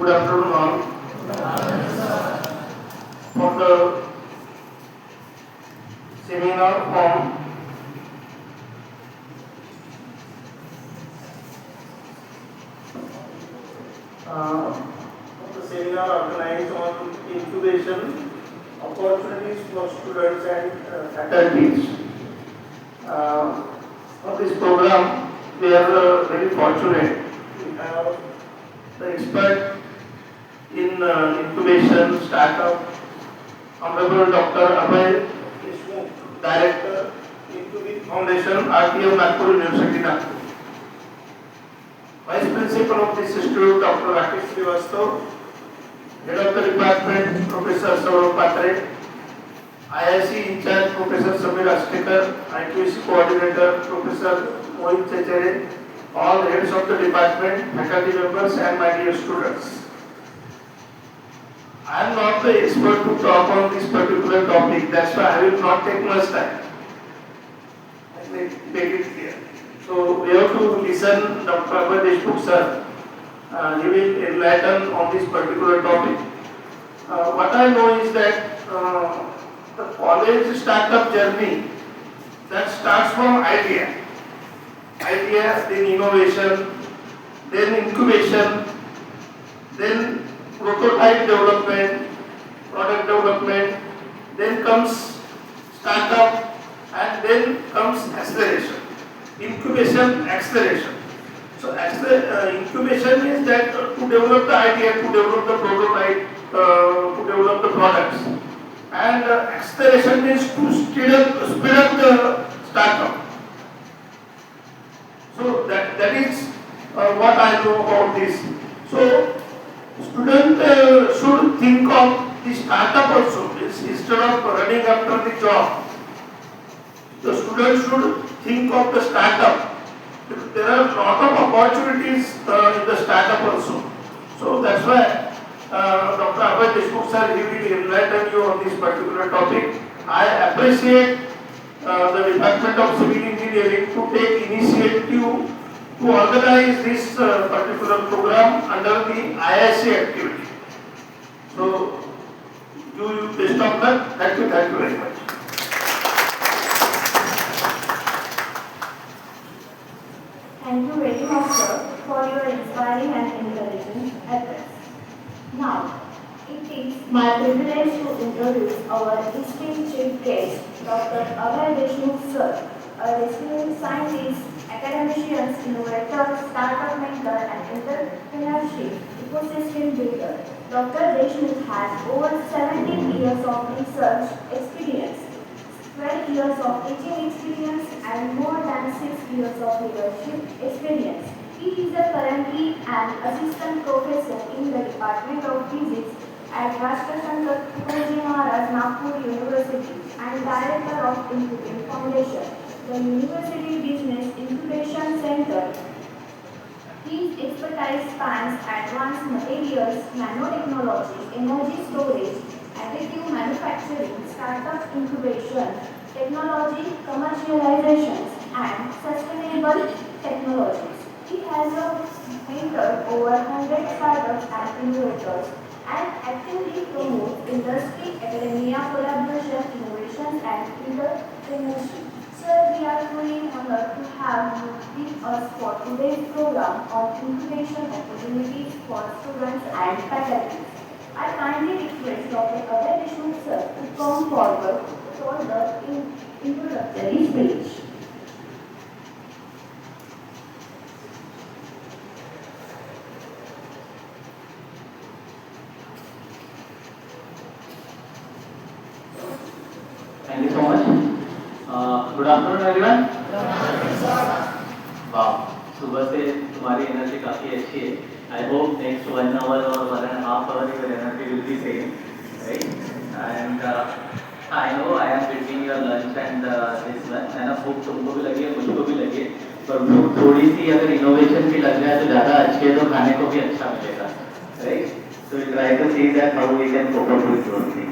Good afternoon all. For the seminar organized on incubation opportunities for students and faculties. For this program, we are very fortunate. We have the expert in incubation startup, Honorable Dr. Abhay Deshmukh, Director, Incubate Foundation, RTM Nagpur University, Nagpur. Vice Principal of this institute, Dr. Rakesh Srivastav, Head of the Department, Professor Saurabh Patre, IIC in charge, Professor Samir Astekar, IQAC Coordinator, Professor Mohit Chechere, all the heads of the department, faculty members and my dear students. I am not the expert to talk on this particular topic, that's why I will not take much time. I will make it clear. So we have to listen Dr. Abhay Deshmukh sir. He will enlighten on this particular topic. What I know is that the college startup journey that starts from idea, then innovation, then incubation, then prototype development, product development, then comes startup, and then comes acceleration. Incubation, acceleration. So incubation is that to develop the idea, to develop the prototype, to develop the products. And acceleration means to speed up the startup. So that is what I know about this. So student should think of the startup also. Instead of running after the job, the student should think of the startup. There are a lot of opportunities in the startup also. So that's why Dr. Abhay Deshmukh sir, he will enlighten you on this particular topic. I appreciate the Department of Civil Engineering to take initiative to organize this particular program under the IIC activity. So, you best of luck. Thank you very much. Thank you very much, sir, for your inspiring and encouraging address. Now, it is my privilege to introduce our esteemed chief guest, Dr. Abhay Deshmukh, sir, a distinguished scientist, academician, innovator, startup mentor, and entrepreneurship ecosystem builder. Dr. Deshmukh has over 17 years of research experience, 12 years of teaching experience, and more than 6 years of leadership experience. He is currently an assistant professor in the Department of Physics at Rashtrasankar Tukaji Maharaj Nagpur University and Director of Incubate Foundation, the University Business Incubation Center. His expertise spans advanced materials, nanotechnology, energy storage, additive manufacturing, startup incubation, technology commercializations, and sustainable technologies. He has mentored over 100 startups and innovators and actively promotes industry, academia, collaboration, innovation, and entrepreneurship. Sir, we are truly honored to have you with us for today's program on incubation opportunities for students and faculty. I kindly request Dr. Abhay Deshmukh sir to come forward for the introductory speech. Thank you so much. Good afternoon, everyone. Wow, सुबह से तुम्हारी energy काफ़ी अच्छी है. I hope next 1 hour or 1.5 hours your energy will be same, right? And I know I am between your lunch and this one. है ना, भूख तुमको भी लगी है, मुझको भी लगी है. पर भूख थोड़ी सी अगर इनोवेशन भी लग जाए तो ज़्यादा अच्छी है, तो खाने को भी अच्छा मिलेगा, right? So we try to see that how we can cope up with those things.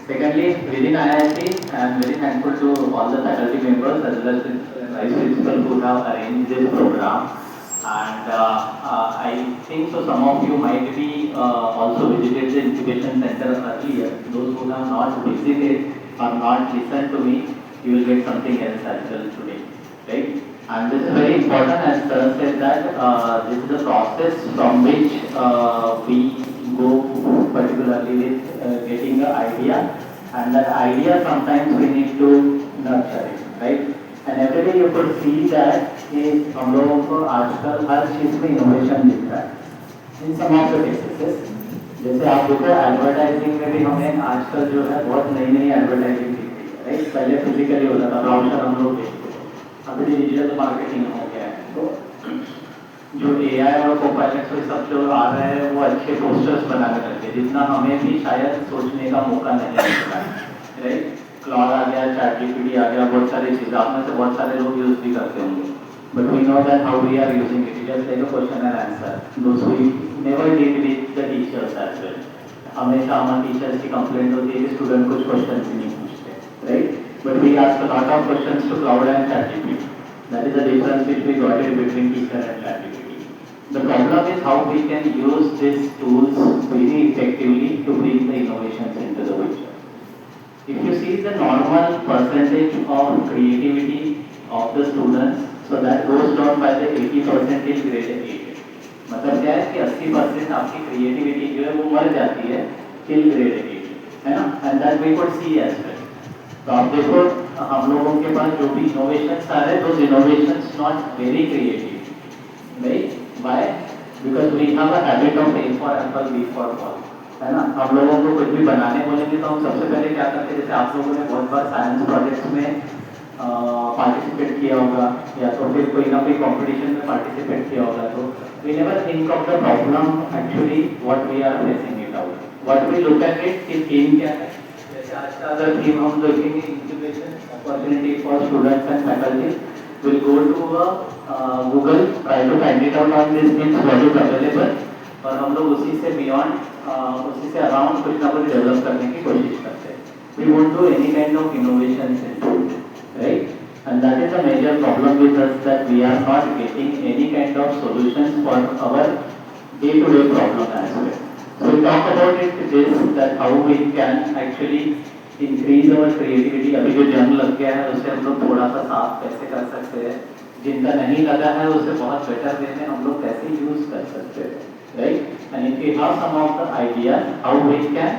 Secondly, within IIT, I am very thankful to all the faculty members as well as the vice principal who have arranged this program. And I I think so some of you might be also visited the incubation center earlier. Those who have not visited or not listened to me, you will get something else as well today, right? And this is very important, as sir said that this is a process from which we go particularly with getting an idea, and that idea sometimes we need to nurture it, right? And every day you could see that कि हम लोगों को आजकल हर चीज़ में innovation दिख रहा है इन सम of the cases. जैसे आप देखो एडवर्टाइजिंग में भी हमें आजकल जो है बहुत नई नई एडवर्टाइजिंग दिख रही है, राइट? पहले फिजिकली होता था, ब्राउजर हम लोग देखते थे, अभी डिजिटल मार्केटिंग हो गया है। तो जो एआई और कोपायलट से सब जो आ रहे हैं वो अच्छे पोस्टर्स बनाने लगे, जितना हमें भी शायद सोचने का मौका नहीं मिलता है, राइट? क्लाउड आ गया, चैट जीपीटी आ गया, बहुत सारी चीज़ें आप में से बहुत सारे लोग यूज़ भी करते होंगे, but we know that how we are using it, just like a question and answer, those we never deal with the teachers as well. हमेशा हमारे टीचर्स की कंप्लेंट होती है कि स्टूडेंट कुछ क्वेश्चन भी नहीं पूछते, right? But we ask a lot of questions to Claude and ChatGPT, that is the difference which we got it between teacher and ChatGPT. The problem is how we can use these tools very effectively to bring the innovations into the future. If you see the normal percentage of creativity of the students, so that goes down by the 80% till grade 8. मतलब क्या है कि 80% आपकी creativity जो है वो मर जाती है till grade 8, है ना? And that we could see as well. तो आप देखो हम लोगों के पास जो भी innovations आ रहे हैं, those innovations not very creative, right? Why? Because we have a habit of A for apple, B for ball. है ना? हम लोगों को कुछ भी बनाने बोलेंगे तो हम सबसे पहले क्या करते हैं, जैसे आप लोगों ने बहुत बार साइंस प्रोजेक्ट्स में पार्टिसिपेट किया होगा, या तो फिर कोई ना कोई कंपटीशन में पार्टिसिपेट किया होगा, तो we never think of the problem actually what we are facing it out, what we look at it कि थीम क्या है। जैसे आज का अगर थीम हम देखेंगे incubation opportunity for students and faculty, will go to Google, try to find it out on this things what is available, और हम लोग उसी से बियॉन्ड उसी से अराउंड कुछ ना कुछ डेवलप करने की कोशिश करते हैं। We won't do any kind of innovation, right? And that is a major problem with us, that we are not getting any kind of solutions for our day-to-day problem as well. So we talk about it this, that how we can actually increase our creativity. अभी जो जंग लग गया है उसे हम लोग थोड़ा सा साफ कैसे कर सकते हैं, जिनका नहीं लगा है उसे बहुत बेटर वे में हम लोग कैसे यूज कर सकते हैं, right? And if we have some of the ideas, how we can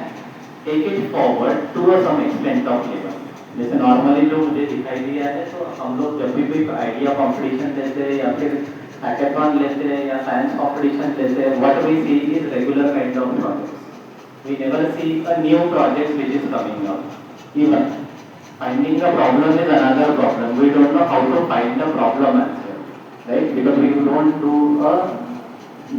take it forward to some extent of level. जैसे नॉर्मली जो मुझे दिखाई दिया है, तो हम लोग जब भी आइडिया कंपटीशन लेते हैं या फिर हैकेथॉन लेते हैं या साइंस कंपटीशन लेते हैं, what we see is regular kind of projects, we never see a new project which is coming out. Even finding the problem is another problem, we don't know how to find the problem as well, right? Because we don't do a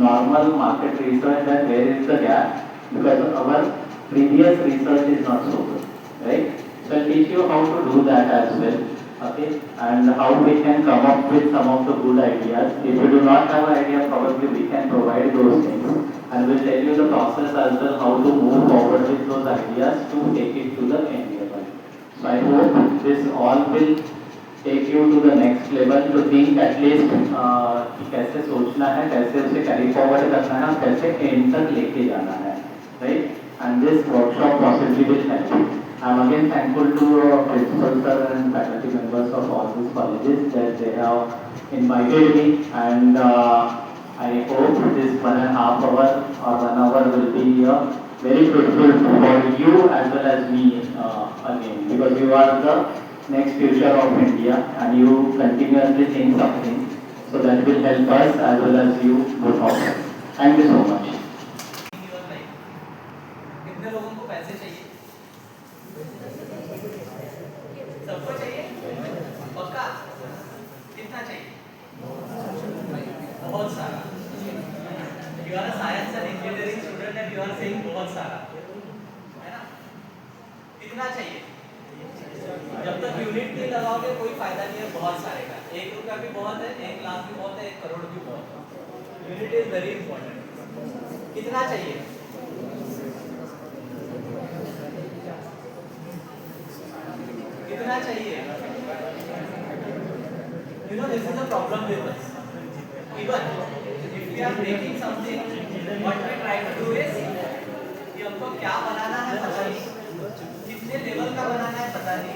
normal market research that where is the gap, because our previous research is not so good, right? So I'll teach you how to do that as well, okay? And how we can come up with some of the good ideas. If you do not have an idea, probably we can provide those things, and we'll tell you the process as well, how to move forward with those ideas to take it to the end level. So I hope this all will take you to the next level, to think at least कि कैसे सोचना है, कैसे उसे carry forward करना है, कैसे and तक लेके जाना है, right? And this workshop possibly will help you. I am again thankful to principal sir and faculty members of all these colleges that they have invited me, and I hope this 1.5 hour or 1 hour will be very fruitful for you as well as me again, because you are the next future of India and you continuously think something, so that will help us as well as you go forward. Thank you so much. कितने लोगों को पैसे चाहिए? सबको चाहिए? पक्का? कितना चाहिए? बहुत सारा। You are a science and engineering student and you are saying बहुत सारा, है ना? कितना चाहिए? जब तक यूनिट नहीं लगाओगे कोई फायदा नहीं है बहुत सारे का। 1 रुपया भी बहुत है, 1 लाख भी बहुत है, 1 करोड़ भी बहुत है। Unit is very important. कितना चाहिए? कितना चाहिए? You know, this is a problem with us. Even if we we are making something, what we try to do is कि हमको क्या बनाना है पता नहीं, कितने लेवल का बनाना है पता नहीं,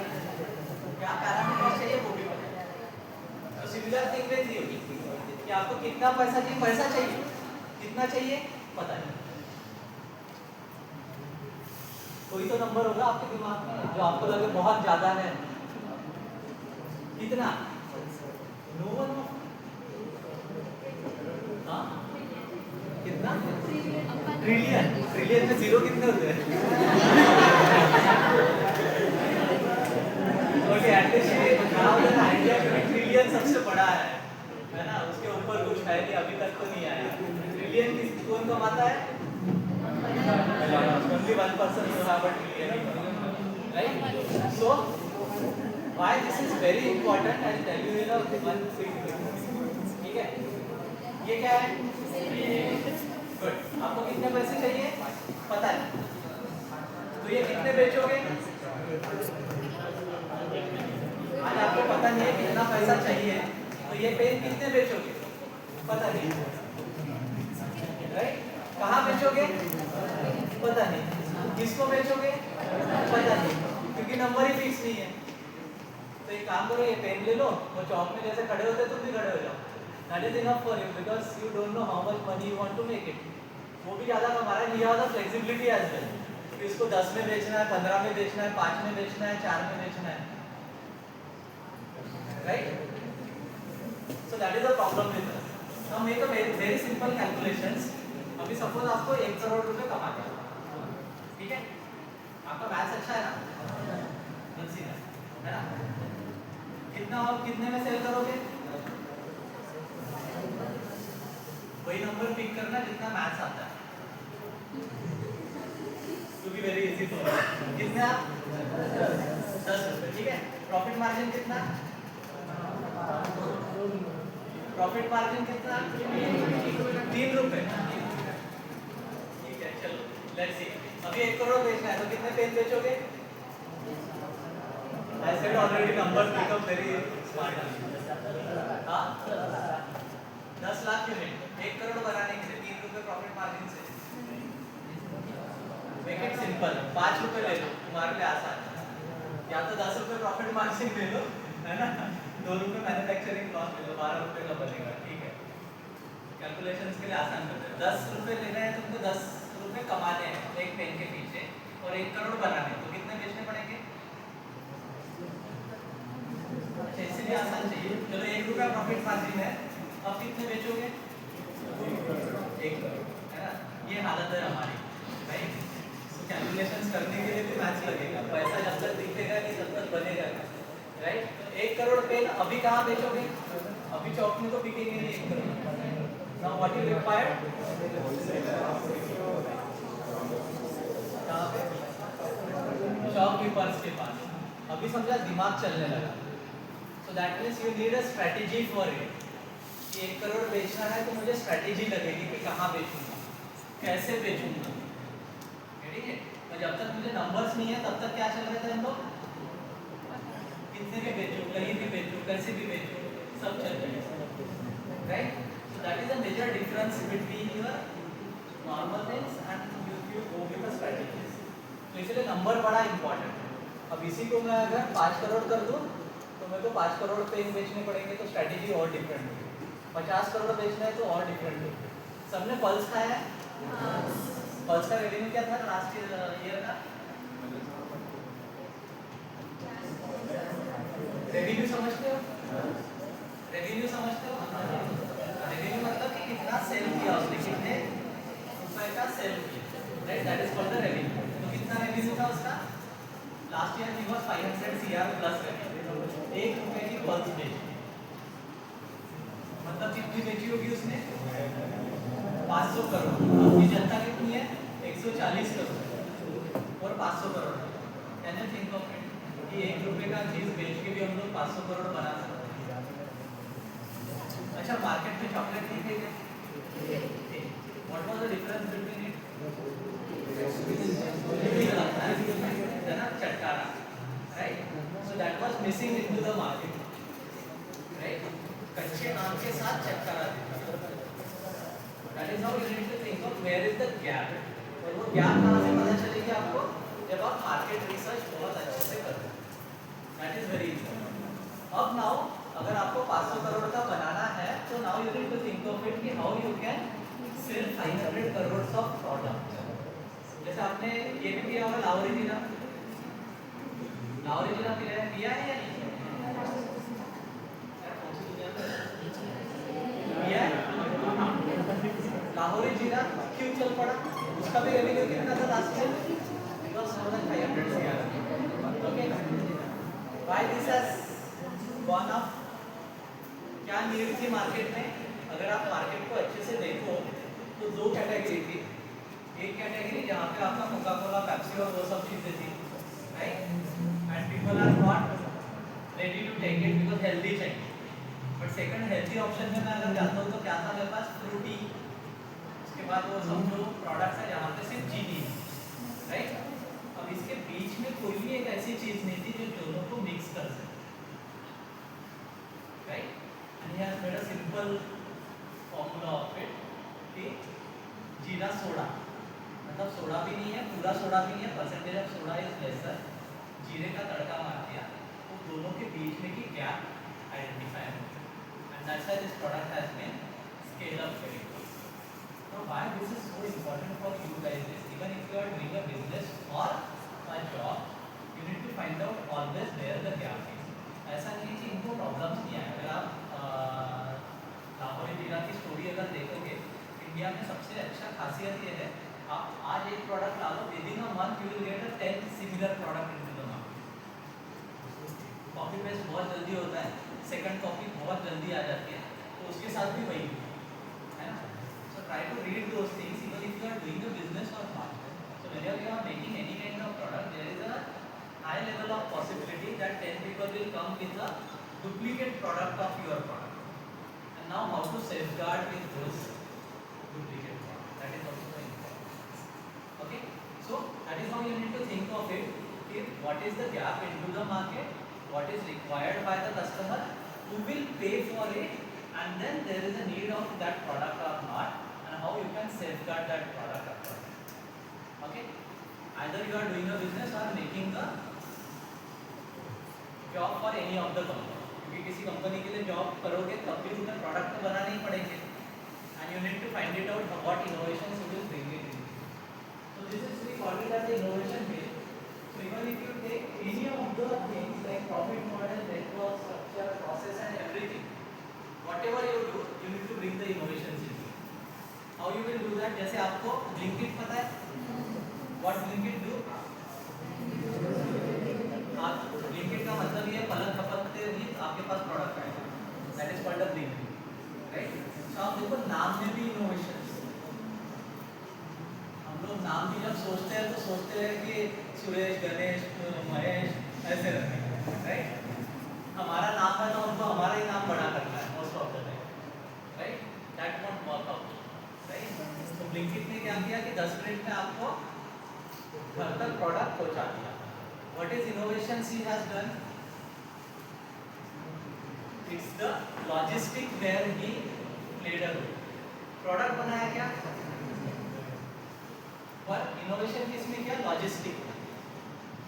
क्या पैरामीटर्स चाहिए वो भी पता नहीं। तो सिमिलर थिंग विद यू कि आपको कितना पैसा चाहिए, कितना चाहिए पता नहीं। कोई तो नंबर होगा आपके दिमाग में जो आपको लगे बहुत ज्यादा है, कितना? No one. हाँ कितना? ट्रिलियन में जीरो कितने होते हैं? Okay at least now the idea कि ट्रिलियन सबसे बड़ा है ना, उसके ऊपर कुछ है नहीं, अभी तक तो नहीं आया। ट्रिलियन किस कौन कमाता है? Only 1% who have a trillion, right? So why this is very important, I'll tell you in a one quick video. ठीक है? ये क्या है? गुड। आपको कितने पैसे चाहिए पता है, तो ये कितने बेचोगे? आज आपको पता नहीं है कितना पैसा चाहिए, तो ये पेन कितने बेचोगे पता नहीं, राइट? कहाँ बेचोगे पता नहीं, किसको बेचोगे पता नहीं, क्योंकि नंबर ही फिक्स नहीं है। तो एक काम करो, ये पेन ले लो, वो चौक में जैसे खड़े होते तुम भी खड़े हो जाओ। That is enough for you because you don't know how much money you want to make it. वो भी ज़्यादा कमा रहा है, you have the flexibility as well कि इसको 10 में बेचना है, 15 में बेचना है, 5 में बेचना है, 4 में बेचना है, right? So that is the problem with us. Now make a very simple calculations. अभी सपोज आपको 1 करोड़ रुपए कमाना है, ठीक है? आपका मैथ्स अच्छा है ना, है ना? कितना और कितने में सेल करोगे? वही नंबर पिक करना जितना मैथ्स आता है, क्योंकि वेरी इजी फॉर कितना? 10 रुपए, ठीक है? प्रॉफिट मार्जिन कितना? प्रॉफिट मार्जिन कितना? 3 रुपए, ठीक है? चलो लेट्स सी, अभी 1 करोड़ बेचना है तो कितने pen बेचोगे? I said already numbers become very smart. हाँ 10 लाख यूनिट, 1 करोड़ बनाने के लिए 3 रुपए प्रॉफिट मार्जिन से। मेक इट सिंपल, 5 रुपए ले लो, तुम्हारे लिए आसान है, या तो 10 रुपए प्रॉफिट मार्जिन ले लो, है ना? 2 रुपए मैन्युफैक्चरिंग कॉस्ट ले लो, 12 रुपए का बनेगा, ठीक है? कैलकुलेशंस के लिए आसान करते हैं। 10 रुपए लेना है तुमको, 10 रुपए कमाने हैं एक पेन के पीछे, और 1 करोड़ बनाने हैं, तो कितने बेचने पड़ेंगे? अच्छा इसलिए आसान चाहिए। चलो 1 रुपया प्रॉफिट मार्जिन है, अब कितने बेचोगे? 1 करोड़, है ना? ये हालत है हमारी, राइट? तो कैलकुलेशंस करने के लिए भी मैथ्स लगेगा, पैसा जब तक दिखेगा नहीं तब तक बनेगा, राइट? तो 1 करोड़ पेन अभी कहाँ बेचोगे? अभी चौक में तो बिकेंगे नहीं 1 crore. Now what is required? कहाँ पे? शॉपकीपर्स के पास। अभी समझा दिमाग चलने लगा, so that means you need a strategy for it. कि 1 करोड़ बेचना है तो मुझे स्ट्रैटेजी लगेगी कि कहाँ बेचूंगा, कैसे बेचूंगा, ठीक है? तो जब तक मुझे नंबर्स नहीं है तब तक क्या चल रहे थे हम लोग? कितने भी बेचूं, कहीं भी बेचूं, कैसे भी बेचूं, सब चल रहे हैं, right? So that is a major difference between your normal things and you go with a strategy. तो इसलिए नंबर बड़ा इंपॉर्टेंट है। अब इसी को मैं अगर 5 करोड़ कर दूं तो मेरे को 5 करोड़ पेन बेचने पड़ेंगे, तो स्ट्रैटेजी और डिफरेंट होगी। 50 करोड़ बेचना है तो और डिफरेंट होगी। सबने पल्स खाया है? पल्स का रेवेन्यू क्या था लास्ट ईयर का? रेवेन्यू समझते हो? रेवेन्यू समझते हो? रेवेन्यू मतलब कि कितना सेल किया उसने, कितने रुपए का सेल किया, right? That is called the revenue. तो कितना रेवेन्यू था उसका? Last year he was 500 CR plus revenue. 1 रुपए की पल्स बेची, मतलब कितनी बेची होगी उसने? 500 करोड़। आपकी जनता कितनी है? 140 करोड़ और 500 crore. Can you think of it कि 1 रुपए का चीज बेच के भी हम लोग 500 करोड़ बना सकते हैं। अच्छा मार्केट में चॉकलेट नहीं थे क्या? What was the difference between it? है ना, चटकारा, right? So that was missing into the market, right? कच्चे आम के साथ चटकारा देता, That is how you need to think of where is the gap. और वो gap कहाँ से पता चलेगी आपको, जब आप मार्केट रिसर्च बहुत अच्छे से करोगे. That is very important. अब now अगर आपको 500 करोड़ का बनाना है, तो now you need to think of it कि how you can sell 500 crore of product. जैसे आपने ये भी किया होगा लाहौरी जीरा. लाहौरी जीरा पिया है या नहीं? पिया है? लाहौरी जीरा क्यों चल पड़ा? उसका भी रेवेन्यू कितना था last year? It was more than 500 CR. Okay. Why this has gone up? क्या नीड थी मार्केट में? अगर आप मार्केट को अच्छे से देखो तो दो कैटेगरी थी. एक कैटेगरी जहाँ पे आपका कोका कोला, पेप्सी और वो सब चीजें थी, right? And people are not ready to take it because healthy चाहिए. बट सेकंड हेल्दी ऑप्शन में मैं अगर जाता हूँ तो क्या था मेरे पास? फ्रूटी. उसके बाद वो सब जो प्रोडक्ट्स है जहाँ पे सिर्फ चीनी है, राइट? अब इसके बीच में कोई भी एक ऐसी चीज नहीं थी जो दोनों को मिक्स कर सके, right? And he has made a simple formula of it कि जीरा सोडा, मतलब सोडा भी नहीं है, पूरा सोडा भी नहीं है, percentage of soda is lesser. जीरे का तड़का मार दिया तो दोनों के बीच में की गैप आइडेंटिफाई हो गया. And that's why this product has been scale up very good. So why this is so important for you guys is even if you are doing a business or a job, you need to find out always where the gap is. ऐसा नहीं है कि इनको problems नहीं आए. अगर आप लाहौरी जीरा की स्टोरी अगर देखोगे, इंडिया में सबसे अच्छा खासियत ये है, आप आज एक प्रोडक्ट ला लो, within a month you will get a 10 similar product into the market. Copy paste बहुत जल्दी होता है, सेकंड कॉपी बहुत जल्दी आ जाती है, तो उसके साथ भी वही है ना. So try to read those things even if you are doing a business or not. So whenever you are making any kind of product, there is a high level of possibility that 10 people will come with a duplicate product of your product. And now how to safeguard with those duplicate products, that is also very important. Okay, so that is how you need to think of it. Okay, what is the gap into the market, what is required by the customer, who will pay for it, and then there is a need of that product or not, and how you can safeguard that product accordingly. Okay, either you are doing a business or making a job for any of the company. क्योंकि किसी company के लिए job करोगे तब भी तुम्हें product तो बनाने ही पड़ेंगे, and you need to find it out what innovations you will bring it in. So this is we call it as the innovation phase. So even if you take any of the things like profit model, network, structure, process and everything, whatever you do, you need to bring the innovations in. How you will do that? जैसे आपको Blinkit पता है? What Blinkit do? आप Blinkit का मतलब ये पलक झपकते ही आपके पास प्रोडक्ट आएगा. That is called a Blinkit, right? So आप देखो नाम में भी innovations. हम लोग नाम भी जब सोचते हैं तो सोचते हैं कि सुरेश, गणेश, महेश ऐसे रखेंगे, राइट? हमारा नाम है तो हमको हमारा ही नाम बड़ा करना है most of the time, right? That won't work out, right? तो ब्लिंकिट ने क्या किया कि 10 मिनट में आपको घर तक प्रोडक्ट पहुंचा दिया. What is innovation he has done? It's the logistic where he played a role. Product बनाया क्या? पर इनोवेशन किसमें किया? लॉजिस्टिक में,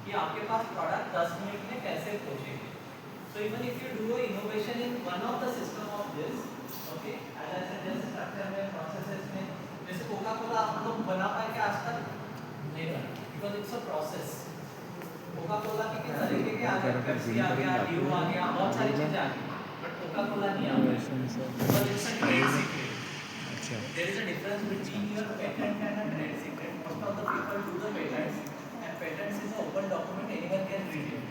कि आपके पास प्रोडक्ट 10 मिनट में कैसे पहुंचेगी. So even if you do a innovation in one of the system of this, okay, as I said, जैसे स्ट्रक्चर में, प्रोसेसेस में, जैसे कोका कोला आप लोग बना पाए क्या आज तक? नहीं बना, because it's a process. Coca Cola के किस तरीके के आ गए? पेप्सी आ गया, ड्यू आ गया, बहुत सारी चीजें आ गई, बट कोका कोला नहीं आ गया. Because it's a trade secret. There is a difference between your patent and a trade secret. Most of the people do the patents, and patents is an open document, anyone can read it.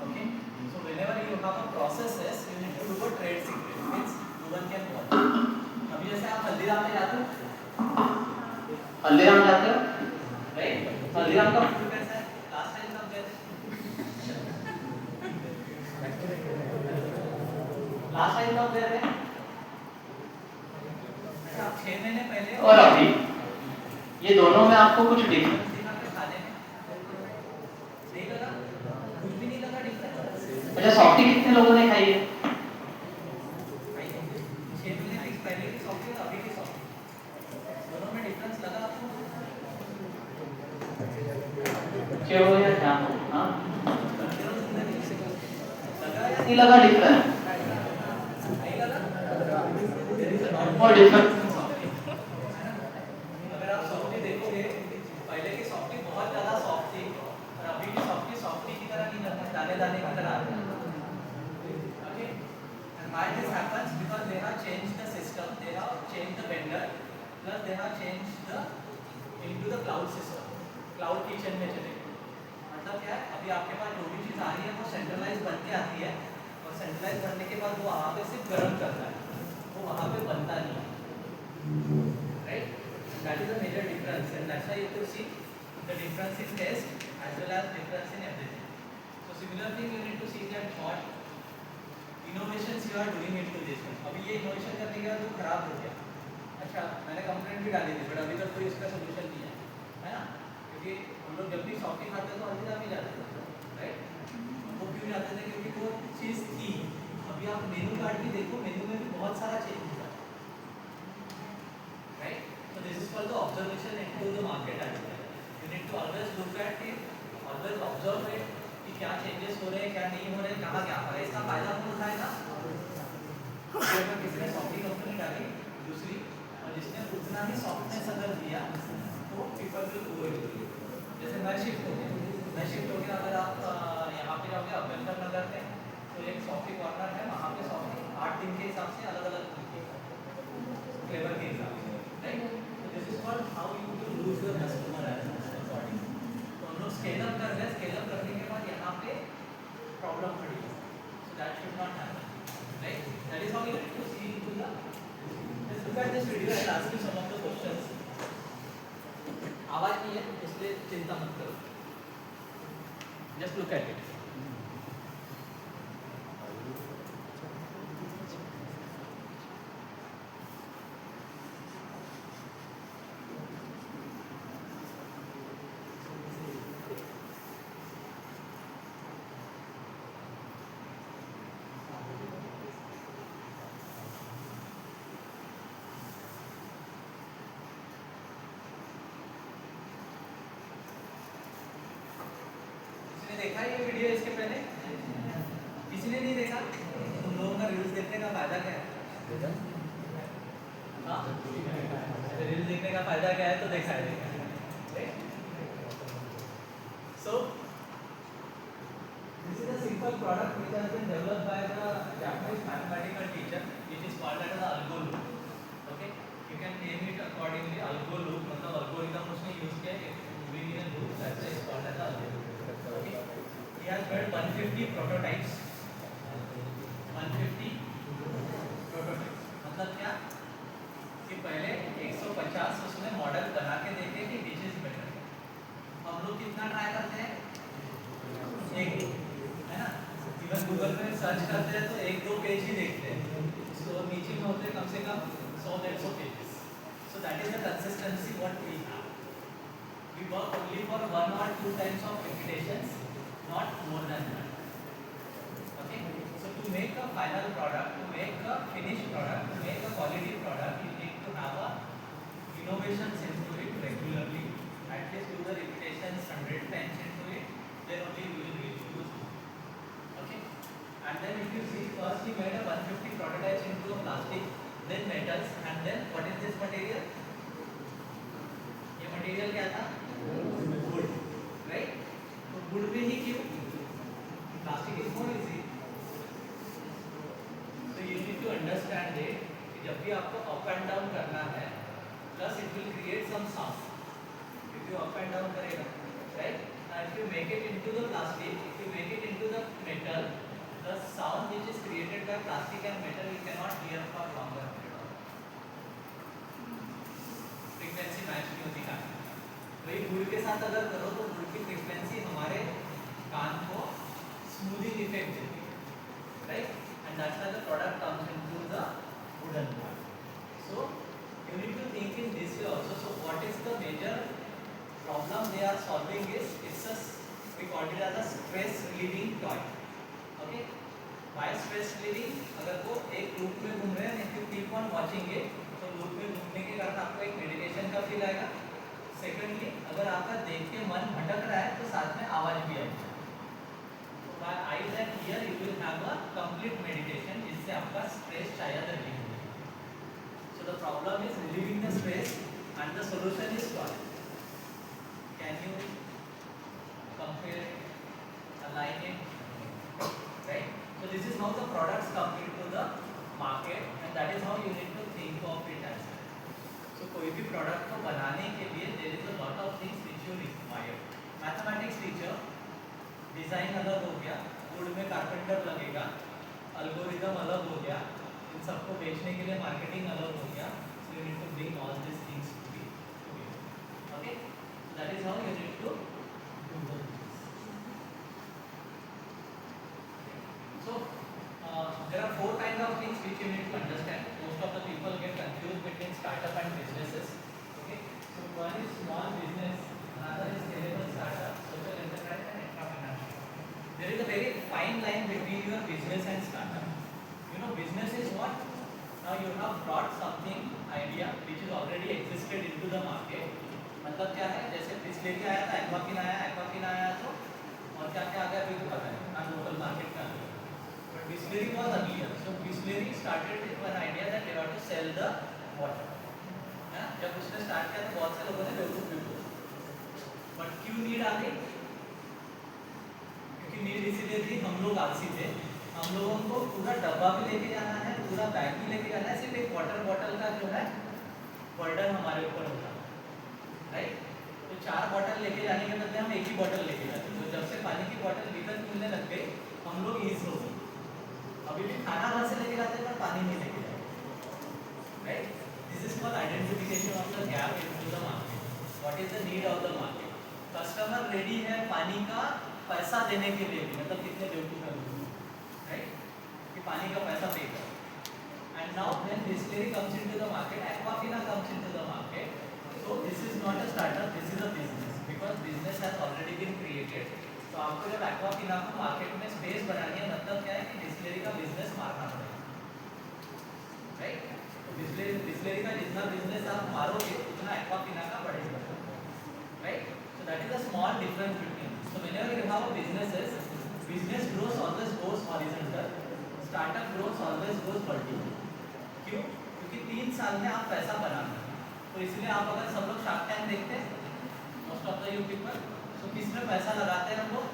Okay, so whenever you have a processes, you need to do a trade secret, means no one can watch. अभी जैसे आप हल्दीराम में जाते हो, हल्दीराम जाते हो, right? Haldiram का food कैसा है? लास्ट टाइम कब गए थे? लास्ट टाइम कब गए थे? आप 6 महीने पहले और अभी, ये दोनों में आपको कुछ डिफरेंस दिखा के खाने में? नहीं लगा? कुछ भी नहीं लगा डिफरेंस? अच्छा, सॉफ्टी कितने लोगों ने खाई है? 6 महीने पहले की सॉफ्टी और अभी की सॉफ्टी ओके हो या क्या हो? हाँ नहीं लगा डिफरेंस? और डिफरेंस अगर आप सॉफ्टी देखोगे, पहले की सॉफ्टी बहुत ज़्यादा सॉफ्ट थी और अभी की सॉफ्टी सॉफ्टी की तरह नहीं लगता, दाने दाने की तरह आती है। Okay? And why this happens? Because they have changed the system, they have changed the vendor, plus they have changed the into the cloud system. Cloud kitchen में चले। मतलब क्या है? अभी आपके पास जो भी चीज़ आ रही है वो सेंट्रलाइज बन के आती है और सेंट्रलाइज बनने के बाद वो वहाँ पे सिर्फ गर्म करता है, वो वहाँ पे बनता नहीं है। Right? That is a major difference, and that's why you could see the difference in taste as well as difference in everything. So similar thing you need to see that what innovations you are doing into this one. अभी ये innovation करने के बाद वो खराब हो गया। अच्छा, मैंने कंप्लेंट भी डाली थी, बट अभी तक कोई इसका सोल्यूशन नहीं है ना? क्योंकि हम लोग जब भी शॉपिंग खाते हैं तो अलविदा भी जाते थे, राइट? वो क्यों जाते थे? क्योंकि वो चीज़ थी। अभी आप मेनू कार्ड भी देखो, मेनू में भी बहुत सारा चेंज हुआ है, right? So this is called the observation into the market as well. You need to always look at it, always observe it कि क्या changes हो रहे हैं, क्या नहीं हो रहे हैं, कहाँ क्या हो रहा है। इसका फायदा कौन उठाएगा? अगर किसी ने सॉफ्टी कंपनी डाली दूसरी और जिसने उतना ही सॉफ्टनेस अगर दिया तो पीपल विल गो इट। जैसे मैं शिफ्ट हो गया, अगर आप यहाँ पे जाओगे अभ्यंतर नगर में तो एक सॉफ्टी कॉर्नर है, वहाँ पे सॉफ्टी 8 दिन के हिसाब से अलग अलग फ्लेवर के हिसाब से, राइट? तो this is called how you will lose your customer as according. तो हम लोग स्केल अप कर रहे हैं, स्केल अप करने के बाद यहाँ पे प्रॉब्लम खड़ी है, so that should not happen, right? That is how you need to see into the just look at this video and ask you some of the questions. आवाज नहीं है इसलिए चिंता मत करो, जस्ट लुक एट इट। देखा ये video इसके पहले? किसी ने नहीं देखा? तुम लोगों का रील्स देखने का फायदा क्या है? हाँ, रील्स देखने का फायदा क्या है? तो देखा है। So this is a simple product which has been developed by the Japanese mathematical teacher, which is called as the algo loop. Okay, you can name it accordingly. Algo loop मतलब algorithm उसने use किया है, moving in a loop, that's why it's called as the algo loop. Okay, he has built 150 prototypes. 150 prototypes मतलब क्या कि पहले 150 उसने model बना के देखे कि which is better. हम लोग कितना ट्राई करते हैं? एक, है ना? इवन गूगल में सर्च करते हैं तो 1-2 पेज ही देखते हैं, उसको नीचे में होते हैं कम से कम 100-150 pages. So that is the consistency what we have. We work only for 1 or 2 times of repetitions, not more than that. Okay? So to make a final product, to make a finished product, to make a quality product, you need to have a innovations into it regularly. At least do the repetitions 100 times into it, then only you will reach to. Okay? And then if you see, first we made a 150 prototypes into a plastic, then metals, and then what is this material? ये material क्या था? Wood, right? तो wood में ही क्यों? Plastic is more easy. So you need to understand it कि जब भी आपको up and down करना है, plus it will create some sound. If you up and down करेगा, right? Now if you make it into the plastic, if you make it into the metal, the sound which is created by plastic and metal you cannot hear for longer period of time. Frequency match नहीं होती कान में. वही wood के साथ अगर करो तो wood की frequency हमारे कान को smoothing effect देती है, right? And that's why the product comes into the wooden part. So you need to think in this way also. So what is the major problem they are solving is we call it as a stress relieving toy. Okay? Why stress relieving? अगर वो एक loop में घूम रहे हैं, if you keep on watching it, तो loop में घूमने के कारण आपको एक meditation का feel आएगा, सेकेंडली अगर आपका देख के मन भटक रहा है तो साथ में आवाज भी आएगी। तो by eyes and ear you will have a complete meditation, जिससे आपका स्ट्रेस शायद रिलीव हो। So the problem is relieving the stress and the solution is what? Can you compare it, align it, right? So this is how the products come into the market and that is how you need to think of it as well. So कोई भी product को बनाने के लिए there is a lot of things which you require. Mathematics teacher, design अलग हो गया, wood में carpenter लगेगा, algorithm अलग हो गया, इन सबको बेचने के लिए marketing अलग हो गया. So you need to bring all these things together. Okay? So that is how you need to do the business. So there are 4 kinds of things which you need to understand. Most of the people get confused between startup and businesses. Okay? So one is small business, another is scalable startup, social enterprise and entrepreneurship. There is a very fine line between your business and startup. You know, business is what? Now you have brought something idea which is already existed into the market. मतलब क्या है, जैसे Bisleri आया था, एक्वाकिन आया तो और क्या क्या आ गया अभी तो पता है ना, लोकल मार्केट का। But Bisleri was earlier, so Bisleri started with one idea that they want to sell the water. है, जब उसने स्टार्ट किया तो बहुत से लोगों ने बेवकूफ भी बोला। बट क्यों नीड आ गई? क्योंकि नीड इसीलिए थी, हम लोग आलसी थे, हम लोगों को पूरा डब्बा भी लेके जाना है, पूरा बैग भी लेके जाना है, सिर्फ एक वाटर बॉटल का जो है बर्डन हमारे ऊपर होता है, राइट? तो 4 बॉटल लेके जाने के बदले हम एक ही बॉटल लेके जाते हैं। तो जब से पानी की बॉटल विकल्प मिलने लग गई, हम लोग ईज हो गए। अभी भी खाना घर से लेके जाते हैं पर पानी नहीं लेके जाते, right? This is called identification of the gap into the market. What is the need of the market? Customer ready है पानी का पैसा देने के लिए भी, मतलब कितने बेवकूफ है लोग, राइट? कि पानी का पैसा पे कर। And now when Bisleri comes into the market, Aquafina comes into the market, so this is not a startup, this is a business, because business has already been created. तो आपको जब Aquafina को मार्केट में space बनानी है, मतलब क्या है कि Bisleri का बिजनेस मारना पड़ेगा, राइट? तो Bisleri का जितना बिजनेस आप मारोगे उतना Aquafina का बढ़ेगा, right? So that is a small difference between. So whenever you have a business growth always goes horizontal, startup growth always goes vertical. क्यों? क्योंकि 3 साल में आप पैसा बनाना है। तो इसलिए आप अगर सब लोग शार्क टैंक देखते हैं, most of the you people, तो किसमें पैसा लगाते हैं हम लोग?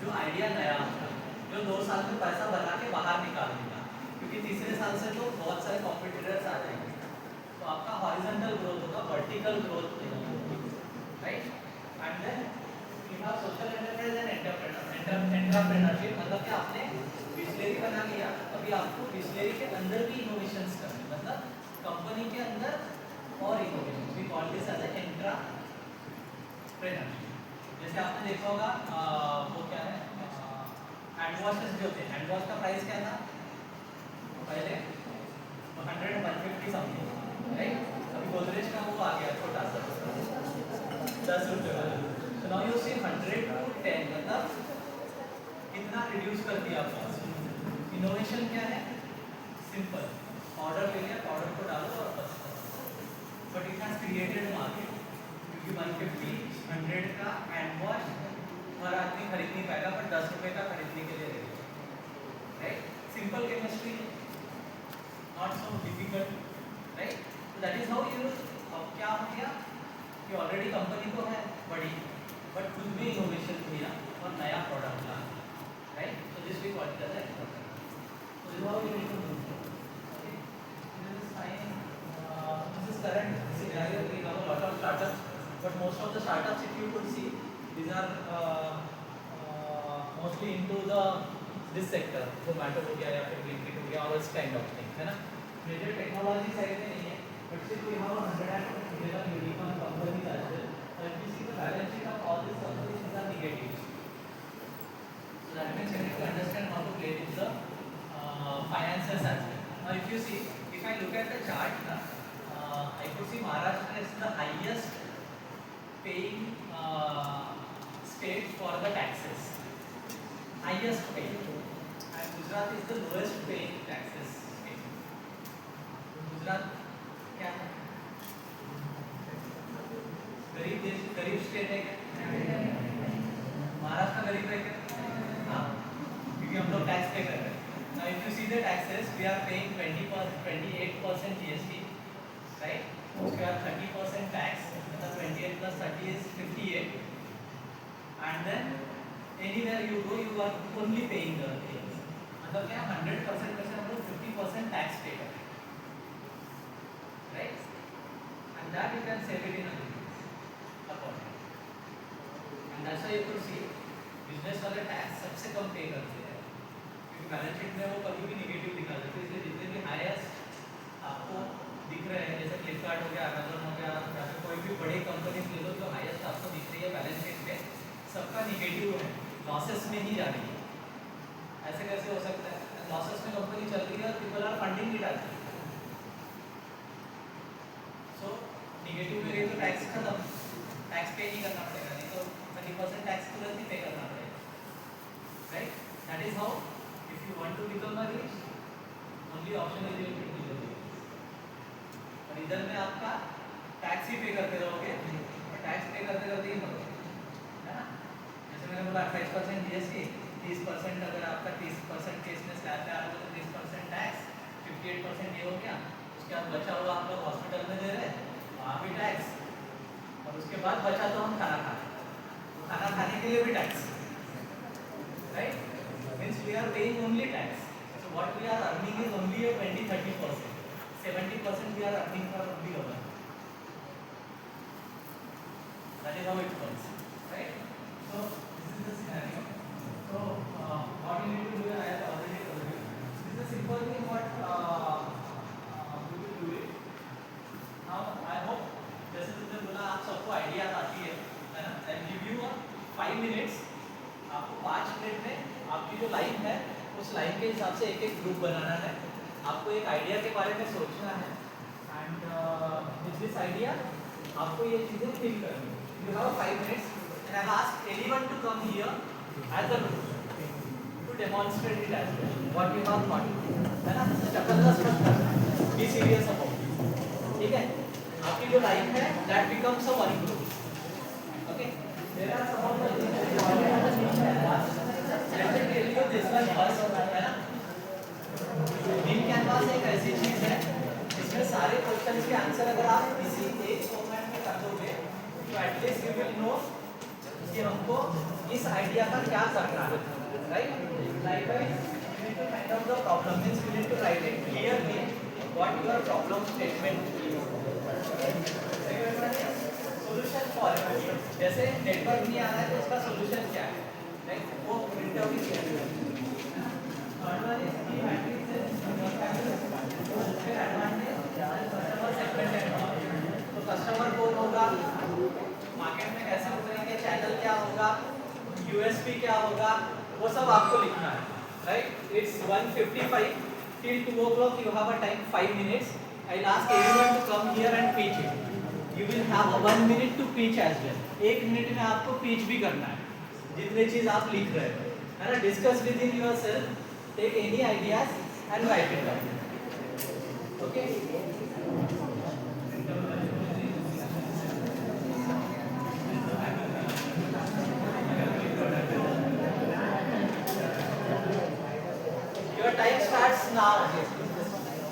जो आइडिया नया होता है, जो 2 साल में पैसा बना के बाहर निकाल देगा, क्योंकि तीसरे साल से तो बहुत सारे कॉम्पिटिटर्स आ जाएंगे। तो आपका हॉरिजॉन्टल ग्रोथ होगा, वर्टिकल ग्रोथ नहीं होगा, right? And then you have social enterprise and entrepreneurship. मतलब कि आपने Bisleri बना लिया, अभी आपको Bisleri के अंदर भी इनोवेशंस करने, मतलब कंपनी के अंदर और innovation, we call this as entrepreneurship. जैसे आपने देखा होगा वो क्या है, हैंड वॉशेस जो थे, हैंड वॉश का प्राइस क्या था पहले? 100-150 समथिंग, राइट? अभी गोदरेज का वो आ गया छोटा सा 10 रुपये वाला। तो नाउ यू सी 100 to 10, मतलब कितना रिड्यूस कर दिया आपने। इनोवेशन क्या है? सिंपल, ऑर्डर ले लिया, ऑर्डर को डालो और बस। But it has created market, क्योंकि 150, 100 का हैंड वॉश हर आदमी खरीद नहीं पाएगा, पर 10 रुपये का खरीदने के लिए ready, right? Simple chemistry, not so difficult, right? तो दैट इज हाउ यू। अब क्या हो गया कि ऑलरेडी कंपनी तो है बड़ी, बट खुद भी इनोवेशन किया और नया प्रोडक्ट ला, right? So this we call it as entrepreneur. So this is how you need to do it. Okay. This is fine. This is current scenario. We have a lot of startups, but most of the startups, if you could see, these are mostly into this sector. Zomato हो गया या फिर Blinkit हो गया और इस kind of thing, है ना? Major technology side में नहीं है, but still we have 111 unicorn companies as well. If you see the balance sheet of all these companies, these are negatives. So that means you need to understand how to play with the finances as well. Now if you see, if I look at the chart, I could see Maharashtra is the highest paying state for the taxes. Highest paying. And Gujarat is the lowest paying taxes state. Gujarat क्या है? गरीब state है क्या? महाराष्ट्र गरीब है क्या? हाँ, क्योंकि हम लोग टैक्स पे कर रहे हैं. Now if you see the taxes, we are paying 28% GST, right? उसके बाद 30% tax, मतलब 28 plus 30 is 58, and then anywhere you go, you are only paying the tax. मतलब क्या 100% में से हम लोग 50% tax pay करते हैं, right? And that you can save it in a account. And that's why you could see business वाले tax सबसे कम pay करते हैं. बैलेंस शीट में वो कभी भी नेगेटिव दिखा देते हैं, इसलिए जितने भी हाईएस्ट आपको दिख रहे हैं, जैसे फ्लिपकार्ट हो गया, अमेजोन हो गया, या फिर कोई भी बड़ी कंपनी ले लो, जो हाईएस्ट आपको दिख रही है बैलेंस शीट में, सबका नेगेटिव है, लॉसेस में ही जा रही है. ऐसे कैसे हो सकता है? लॉसेस में कंपनी चल रही है और people are funding it as. So negative में गई तो टैक्स खत्म, टैक्स पे नहीं करना पड़ेगा, नहीं तो 30% टैक्स तुरंत ही पे करना पड़ेगा, right? That is how if you want to become a rich, only option is you to become rich. और इधर में आपका टैक्स ही पे करते रहोगे और टैक्स पे करते करते ही मरोगे, है ना? जैसे मैंने बोला 28% GST, 30% अगर आपका 30% केस में स्लैब पे आ रहा है तो 30% टैक्स, 58% ये हो गया. उसके बाद बचा हुआ आप लोग हॉस्पिटल में दे रहे हैं, वहाँ भी टैक्स, और उसके बाद बचा तो हम खाना खा रहे हैं, तो खाना खाने के लिए भी tax, right? Means we are paying only tax. So what we are earning is only a 20-30%. 70% we are earning for only government. That is how it works, right? So this is the scenario. So what you need to do, I have already told you. This is a simple thing. What we will do it. Now I hope जैसे तुमने बोला आप सबको idea आती है ना? I'll give you 5 minutes. आपको 5 minute में आपकी जो लाइन है उस लाइन के हिसाब से एक एक ग्रुप बनाना है. आपको एक आइडिया के बारे में सोचना है, एंड विद दिस आइडिया आपको ये चीज़ें फिल करनी है. You have 5 minutes and I ask anyone to come here as a group to demonstrate it as well what you have thought, है ना? जबरदस्त मत करना, बी सीरियस अबाउट, ठीक है? आपकी जो लाइन है that becomes a one group. Okay, there are some of the in canvas एक ऐसी चीज है जिसमें सारे क्वेश्चंस के आंसर अगर आप इसी एक फॉर्मेट में कर दोगे तो एटलीस्ट यू विल नो कि हमको इस आइडिया का क्या करना है, right? Likewise you need to find out the problem, means you need to write it clearly what your problem statement is. Solution for जैसे नेटवर्क नहीं आ रहा है तो उसका सॉल्यूशन क्या है, राइट? वो प्रिंट आउट ही किया है. थर्ड वन इज की मैट्रिक्स फिर एडवांटेज कस्टमर सेगमेंट है. तो कस्टमर कौन होगा, मार्केट में कैसे उतरेंगे, चैनल क्या होगा, यूएसपी क्या होगा, वो सब आपको लिखना है, right? It's 1:55 till 2 o'clock. You have a time 5 minutes. I'll ask everyone to come here and pitch it. You will have a 1 minute to pitch as well. 1 minute में आपको pitch भी करना है जितने चीज आप लिख रहे हो, है ना? Discuss within yourself, take any ideas and write it down. Okay? Your time starts now.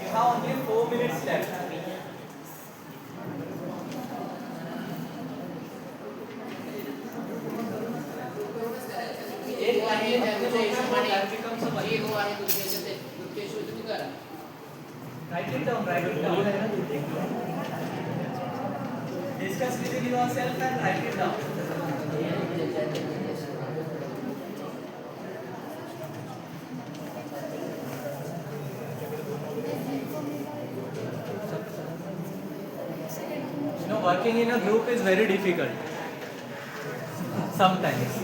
You have only 4 minutes left. एक लाइन में that becomes a one. Write it down, write it down. Discuss within yourself and write it down. You know, working in a group is very difficult. Sometimes.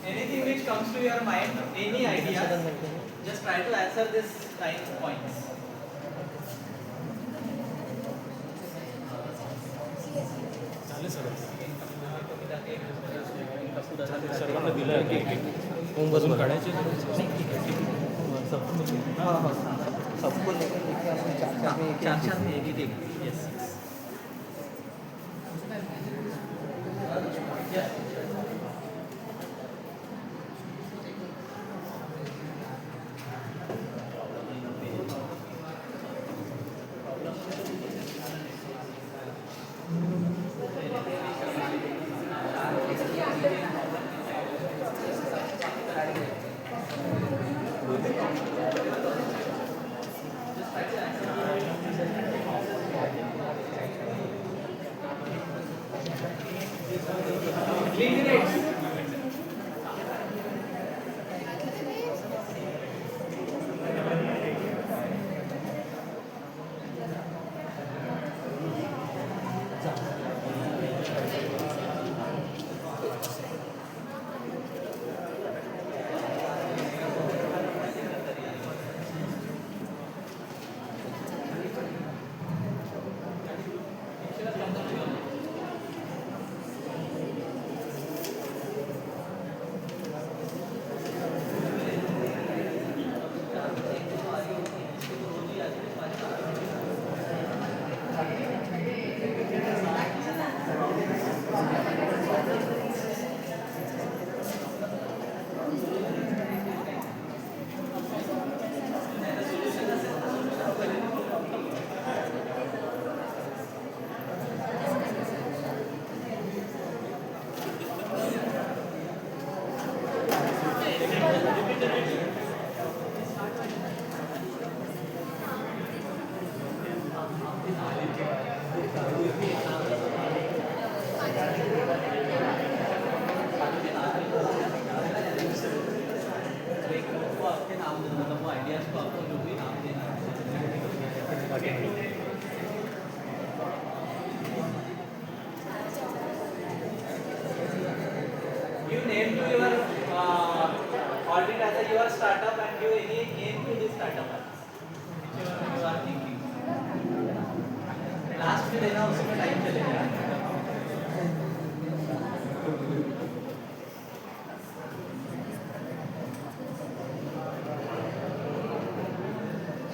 Anything which comes to your mind, any ideas, just try to answer this 9 points. सर्वांना दिलं आहे की home बसून काढायचे सबको लेकर देखिए हम चार चार में एक एक yes You name to your audit as a your startup and give any name to this startup whichever you are thinking. Last में देना उसमें टाइम चलेगा.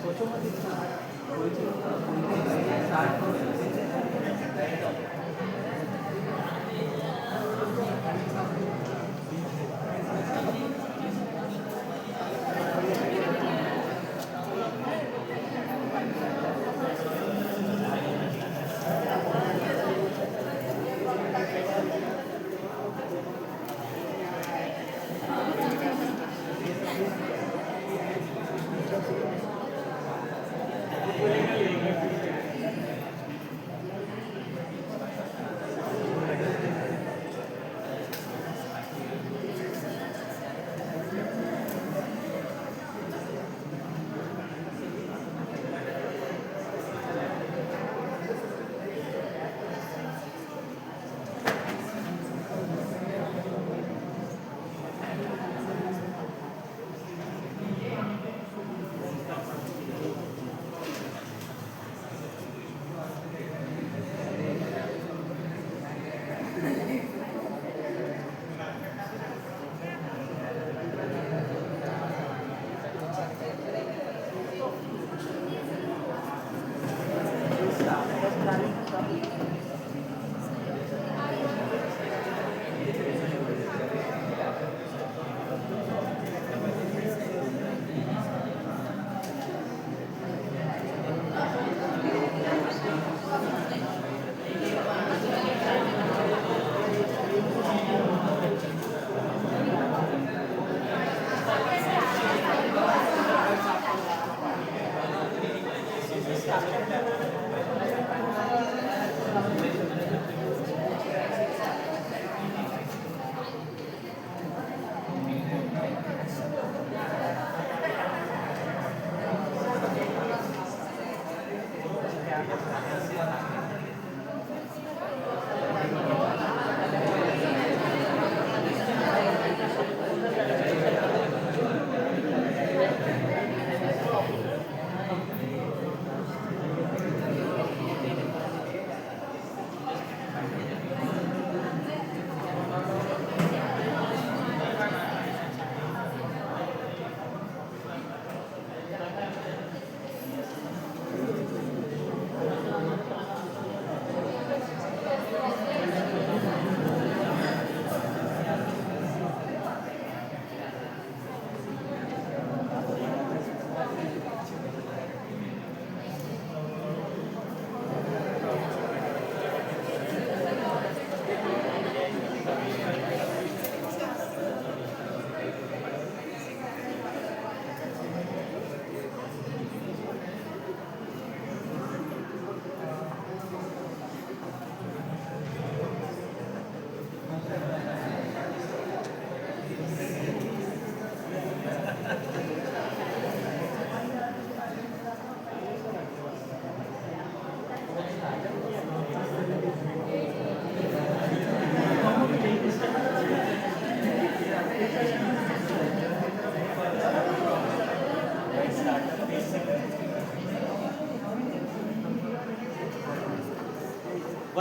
सोचो मत इतना कोई चीज़ स्टार्ट करो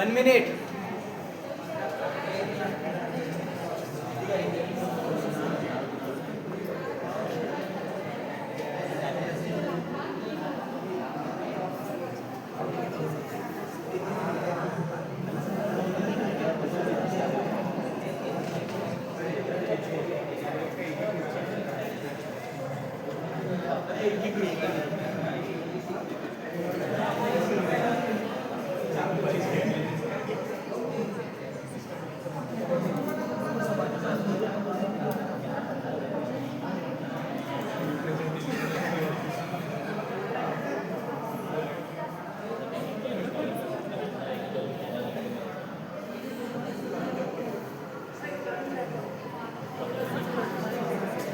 1 minute.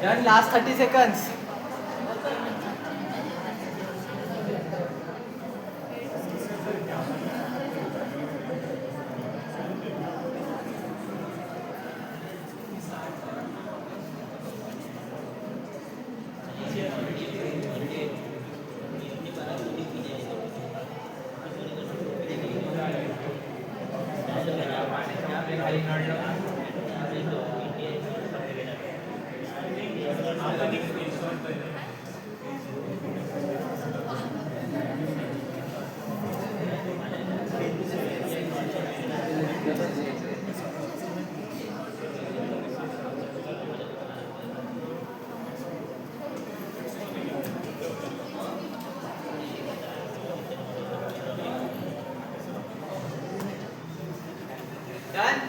Done. Last 30 seconds. Done.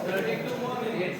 32 more minutes.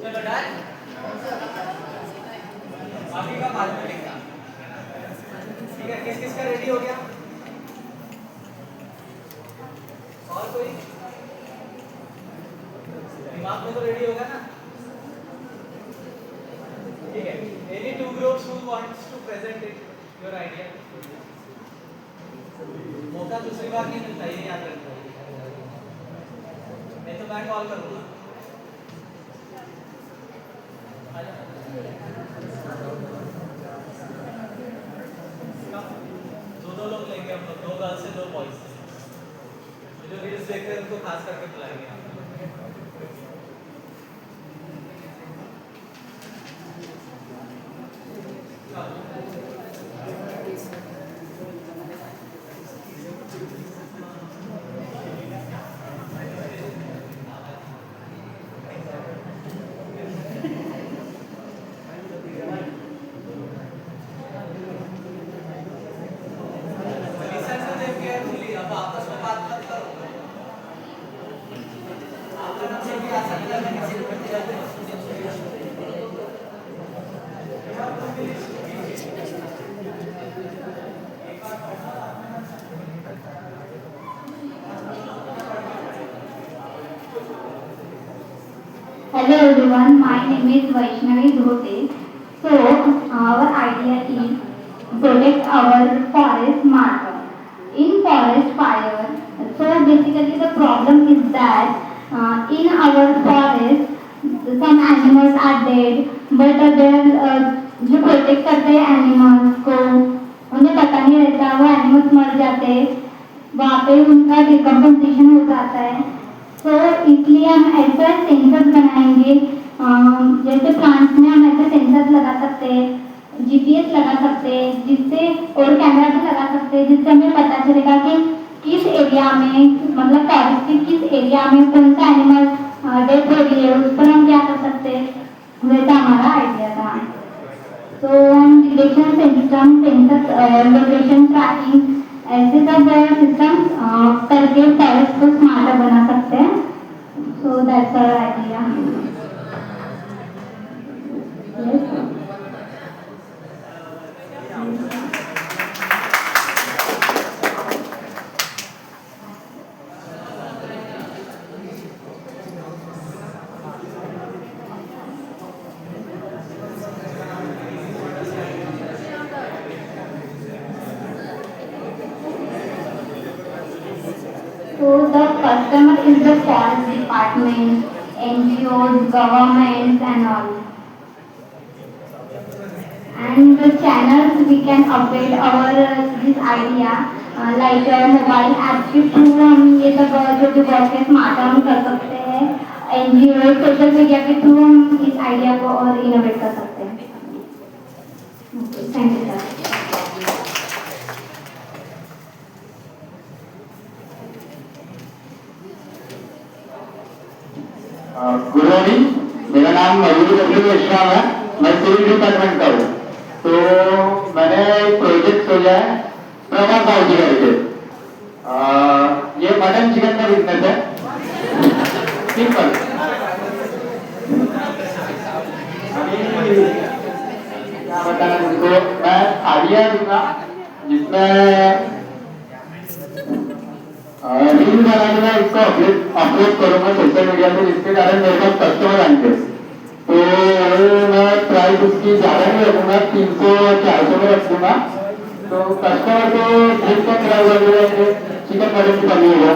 चलो डन। बाकी का बाद में लिखना। ठीक है, किस किस का रेडी हो गया? और कोई दिमाग में तो रेडी होगा ना? ठीक है, any two groups who wants to present it your idea? मौका दूसरी बार नहीं मिलता, ये याद रखो। मैं तो मैं कॉल करूँगा। दो लोग लेंगे हम लोग, 2 गर्ल्स से 2 बॉयज से। जो रील्स देखते हैं उनको खास करके बुलाएंगे हम। अब आपस में बात मत करो। my name is Vaishnavi Dhote. So, our idea is protect our forest marker. In forest fire, so basically the problem is that in our forest some animals are dead, but जो प्रोटेक्ट करते हैं animals को उन्हें पता नहीं रहता, वो animals मर जाते हैं, वहाँ पे उनका डिकम्पोजिशन हो जाता है। तो इसलिए हम ऐसा सेंसर्स बनाएंगे, जैसे प्लांट्स में हम ऐसे सेंसर्स लगा सकते हैं, जीपीएस लगा सकते हैं, जिससे और कैमरा भी लगा सकते हैं, जिससे हमें पता चलेगा कि किस एरिया में, मतलब फॉरेस्ट के किस एरिया में कौन सा एनिमल डेथ हो रही है, उस पर हम क्या कर सकते हैं। वैसा हमारा आइडिया था। तो हम detection system, sensor, location tracking, ऐसे सब सिस्टम करके फॉरेस्ट को स्मार्टर बना सकते हैं। So that's our idea. So the customer is the forest department, NGOs, governments and all. And the channels we can update our this idea like mobile apps के through हम ये सब जो ब्रॉडकास्ट स्मार्ट ऑन कर सकते हैं, NGO social media के through हम इस आइडिया को और इनोवेट कर सकते हैं। Thank you sir. Good morning, मेरा नाम मयूर मेश्राम है, मैं सिविल डिपार्टमेंट का हूँ। तो मैंने एक प्रोजेक्ट सोचा है प्रभात बाउजी करके। ये मटन चिकन का बिजनेस है, सिंपल। क्या बताना तुमको, मैं आइडिया दूंगा जिसमें रील बना के मैं इसको अपलोड करूंगा सोशल मीडिया पे, जिसके कारण मेरे पास कस्टमर आएंगे। तो मैं प्राइस उसकी ज़्यादा नहीं रखूंगा, 300-400 में रख दूंगा। तो कस्टमर को ड्रिंक का किराया लगेगा, चिकन मटन की कमी होगा।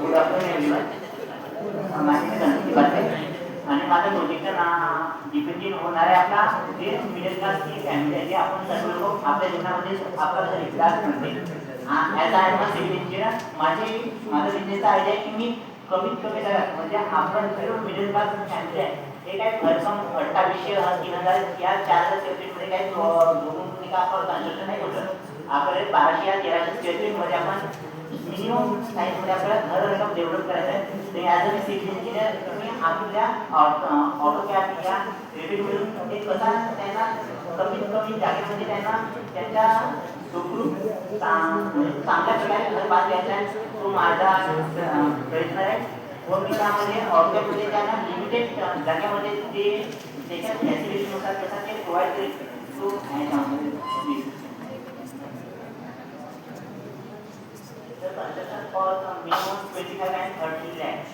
गुड आफ्टरनून एवरीवन, माझी मी धनंजय पाटील आणि माझं प्रोजेक्टचं नाव डिपेंडिंग होणार आहे आपला जे मिडल क्लासची फॅमिली आहे, जे आपण सर्व लोक आपल्या जीवनामध्ये आपला क्लास म्हणते। As I am civil engineer, माझा बिझनेसचा आयडिया आहे की मी कमीत कमी दरात, म्हणजे आपण सर्व मिडल क्लास फॅमिली आहे, हे काय भरसम 2800-3000 या 400 स्क्वेअर फीटमध्ये काही धरून आपण कन्स्ट्रक्शन नाही करू शकत। आपल्याकडे 1200 या 1300 स्क्वेअर फीटमध्ये आपण मिनिमम साईजमध्ये आपल्याला घर रकम डेव्हलप करायचं आहे। ते ॲज अ सिव्हिल इंजिनियर तुम्ही आपल्या ऑटोकॅड या रेडिओमधून ते कसा त्यांना कमीत कमी जागेमध्ये त्यांना त्यांच्या सुखरूप चांगल्या प्रकारे घर बांधायचं आहे, तो माझा प्रयत्न आहे। व मी त्यामध्ये ऑटोकॅडमध्ये त्यांना लिमिटेड जागेमध्ये ते त्याच्या फॅसिलिटीनुसार कसा ते प्रोव्हाइड करेल, तो आहे त्यामध्ये। The construction cost minimum 25 and 30 lakhs.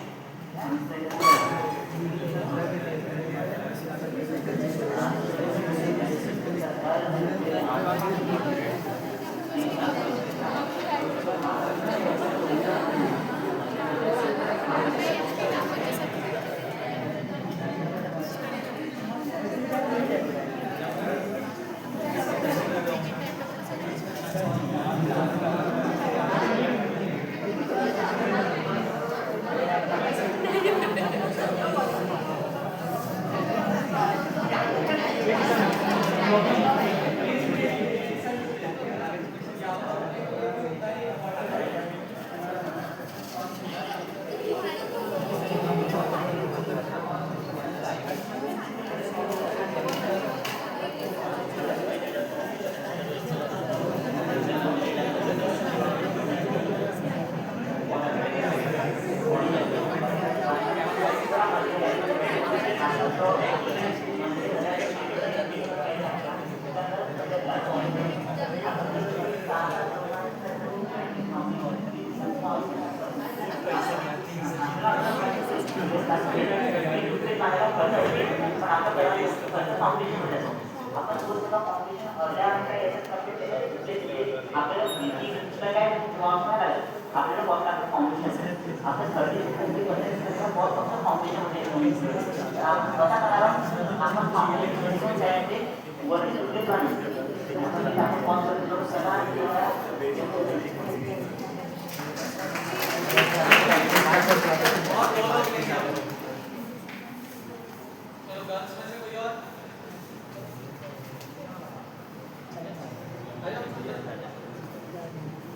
पण आपलं फाउंडेशनमध्ये असतो. आपण जर फाउंडेशन अर्ध्या घंटा याच्यात करतो आपल्याला भीतीला काय बॉस नाही लागत. आपल्याला बॉस लागतो फाउंडेशन. आपण 30-40% बॉस फक्त फाउंडेशनमध्ये आपण कसा करावा, आपण फाउंडेशन करायचे वरती सुटले पाहिजे. आपण बॉस करतो सगळा चलो गर्ल्स में से कोई और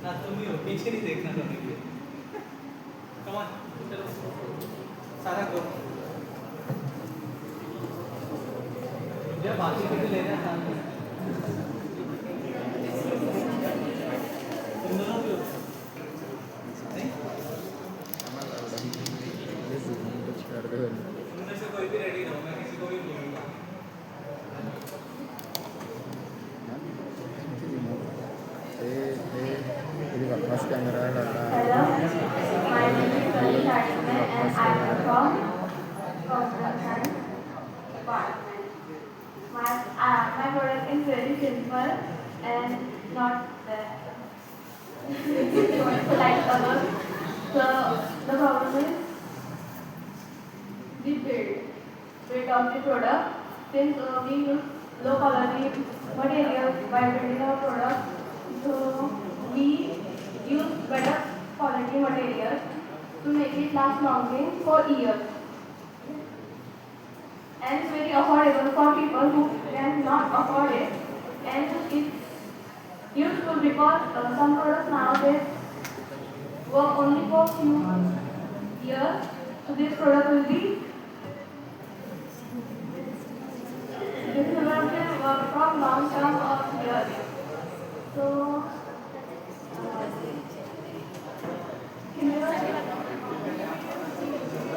ना, तुम ही हो, पीछे नहीं देखना कभी. कम ऑन, चलो सारा करो. ये बाकी के भी लेना था. तुम दोनों भी हो. नहीं, उनमें से कोई भी रेडी रहो, मैं किसी को भी बोलूँगा. Hello, my name is Kanisha and I am from construction department. My product is very simple and not like others. So the problem is the build of the product. Since we use low quality materials by building our product, so we use better quality materials to make it last lasting for years. And it's very affordable for people who cannot afford it. And it's useful because some products nowadays work only for few years. So this product will be work from long term or years. So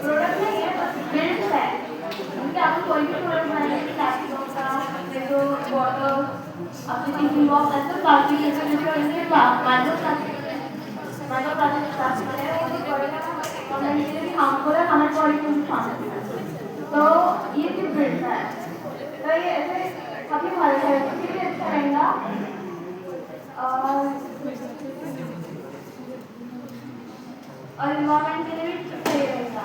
product नहीं है बस build है. क्योंकि आपको कोई भी product बनाने के लैपटॉप का जो बॉटल आपकी टिफिन बॉक्स ऐसे प्लास्टिक के जो इनके माइक्रोप्लास्टिक है वो प्रोडक्ट कमेंटली हार्मफुल है हमारे बॉडी को नुकसान है. तो ये जो बिल्ड है तो ये ऐसे काफ़ी हमारे हेल्थ के लिए अच्छा रहेगा और इन्वायरमेंट के लिए भी सही रहेगा.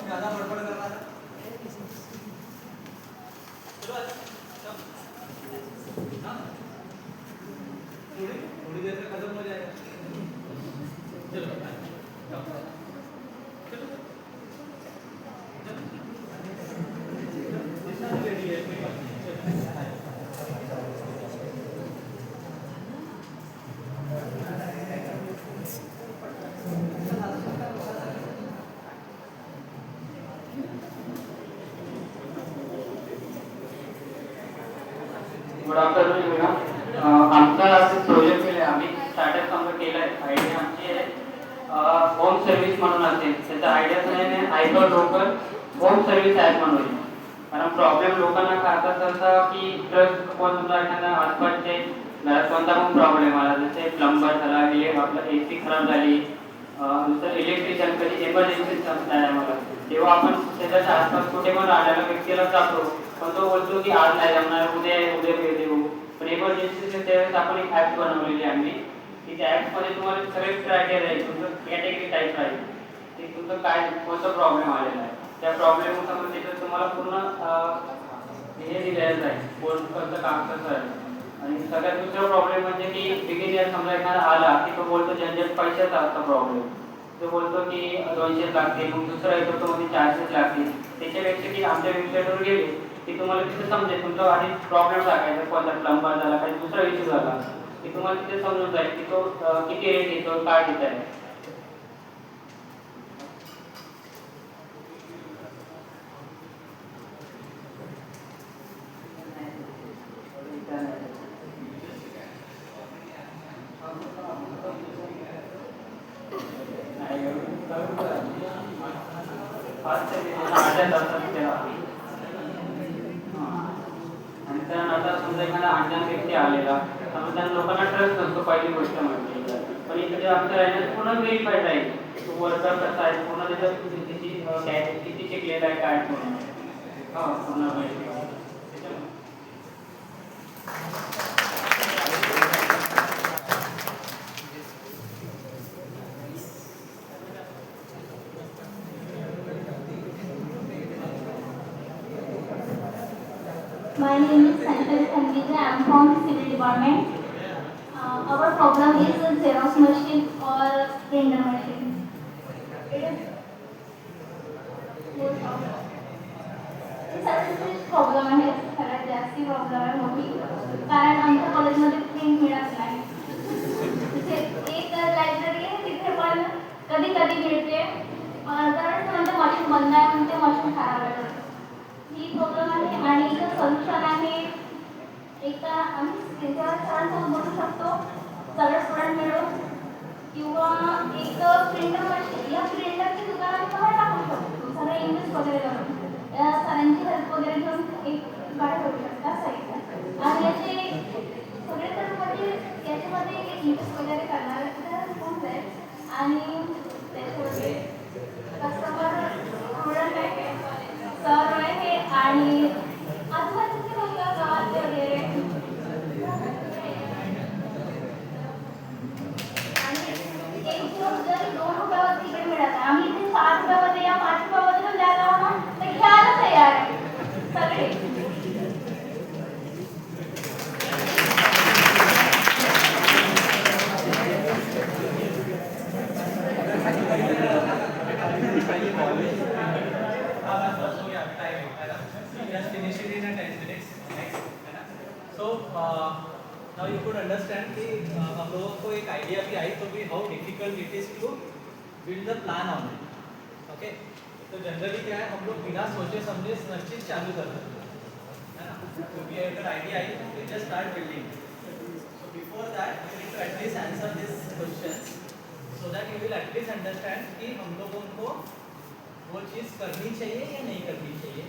ज़्यादा बड़बड़ कर रहा था. चलो थोड़ी देर में खत्म हो जाएगा. चलो गुड आफ्टरनून मॅडम. आमचा प्रोजेक्ट केलं आहे आम्ही स्टार्टअप कंप्लीट केलं आहे. आयडिया आमची आहे होम सर्व्हिस म्हणून असेल. त्याचा आयडियाच नाही आयकर लोकल होम सर्व्हिस ॲप म्हणून. कारण प्रॉब्लेम लोकांना काय असं की ट्रस्ट कोण तुला एखादा आसपासचे घरात कोणता पण प्रॉब्लेम आला जसे प्लंबर झाला आपलं AC खराब झाली दुसरं इलेक्ट्रिशियन कधी एमर्जन्सी आहे आम्हाला तेव्हा आपण त्याच्या आसपास कुठे पण राहणाऱ्या व्यक्तीला जातो पण तो बोलतो की आज नाही जमणार उद्या देऊ. पण एमर्जन्सीच्या त्यावेळेस आपण एक ॲप बनवलेली आहे आम्ही की त्या ॲपमध्ये तुम्हाला सगळे क्रायटेरिया आहे तुमचं कॅटेगरी टाईप राहील ते तुमचं काय कोणता प्रॉब्लेम आलेला आहे त्या प्रॉब्लेमनुसार त्याच्यात तुम्हाला पूर्ण हे दिलेलं आहे कोणतं काम कसं आहे. आणि सगळ्यात दुसरा प्रॉब्लेम म्हणजे की बिगिनियर समजा एखादा आला की तो बोलतो झंझट पैशाचा असतो प्रॉब्लेम. तो बोलतो की 200 लागतील मग दुसरा येतो तो मध्ये 400 लागतील. त्याच्यापेक्षा की आमच्या वेबसाईटवर गेले की तुम्हाला तिथे समजेल तुमचा आधी प्रॉब्लेम टाकायचा कोणता प्लंबर झाला काही दुसरा इश्यू झाला की तुम्हाला तिथे समजून जाईल की तो किती रेट घेतो काय देत आहे. आणि त्यानंतर समजा एखादा अज्ञान व्यक्ती आलेला तर त्या लोकांना ट्रस्ट नसतो पहिली गोष्ट म्हणजे. पण इकडे आमच्या राहण्यात पूर्ण व्हेरीफाईड आहे तो वर्कर कसा आहे पूर्ण त्याच्यात किती शिकलेला आहे काय पूर्ण पूर्ण verified. My name is Sanjay Sangeeta. I am from Civil Department. Our problem is a Xerox machine or printer machine. Problem आहे सगळ्यात जास्ती प्रॉब्लेम आहे मोठी कारण आमच्या कॉलेजमध्ये प्रिंट मिळत नाही. तिथे एक लायब्ररी आहे तिथे पण कधी कधी मिळते कारण म्हणते मशीन बंद आहे म्हणते मशीन खराब आहे ही प्रॉब्लेम आहे. आणि इथं सोल्युशन आहे एक तर आम्ही त्यांच्यावर सरांसोबत बोलू शकतो सगळे स्टुडंट मिळून किंवा एक प्रिंटर मशीन या प्रिंटरची दुकानात बाहेर टाकू शकतो सगळे इंग्लिश वगैरे करून सरांची हेल्प वगैरे घेऊन एक गाडी करू शकता साईडला. आणि याचे सगळे तर म्हणजे याच्यामध्ये एक इंग्लिश वगैरे करणारे कोण आहे आणि त्याच्यामध्ये कस्टमर स्टुडंट आहे सर आहे आणि आजूबाजूचे लोक गावात वगैरे आणि एक जरी 2 रुपयावर तिकीट मिळत आहे आम्ही इथे 7 रुपयामध्ये या 5 रुपयामध्ये पण द्यायला हवं ना तर घ्यायला तयार आहे सगळे. Just finish it in a 10 minutes. Next, है ना? So now you could understand कि हम लोगों को एक आइडिया भी आई तो भी how difficult it is to build the plan on it. Okay? तो जनरली क्या है हम लोग बिना सोचे समझे हर चीज चालू कर देते हैं, है ना? क्योंकि अगर आइडिया आई तो we just start building. So before that you need to at least answer these questions so that you will at least understand कि हम लोगों को वो चीज़ करनी चाहिए या नहीं करनी चाहिए,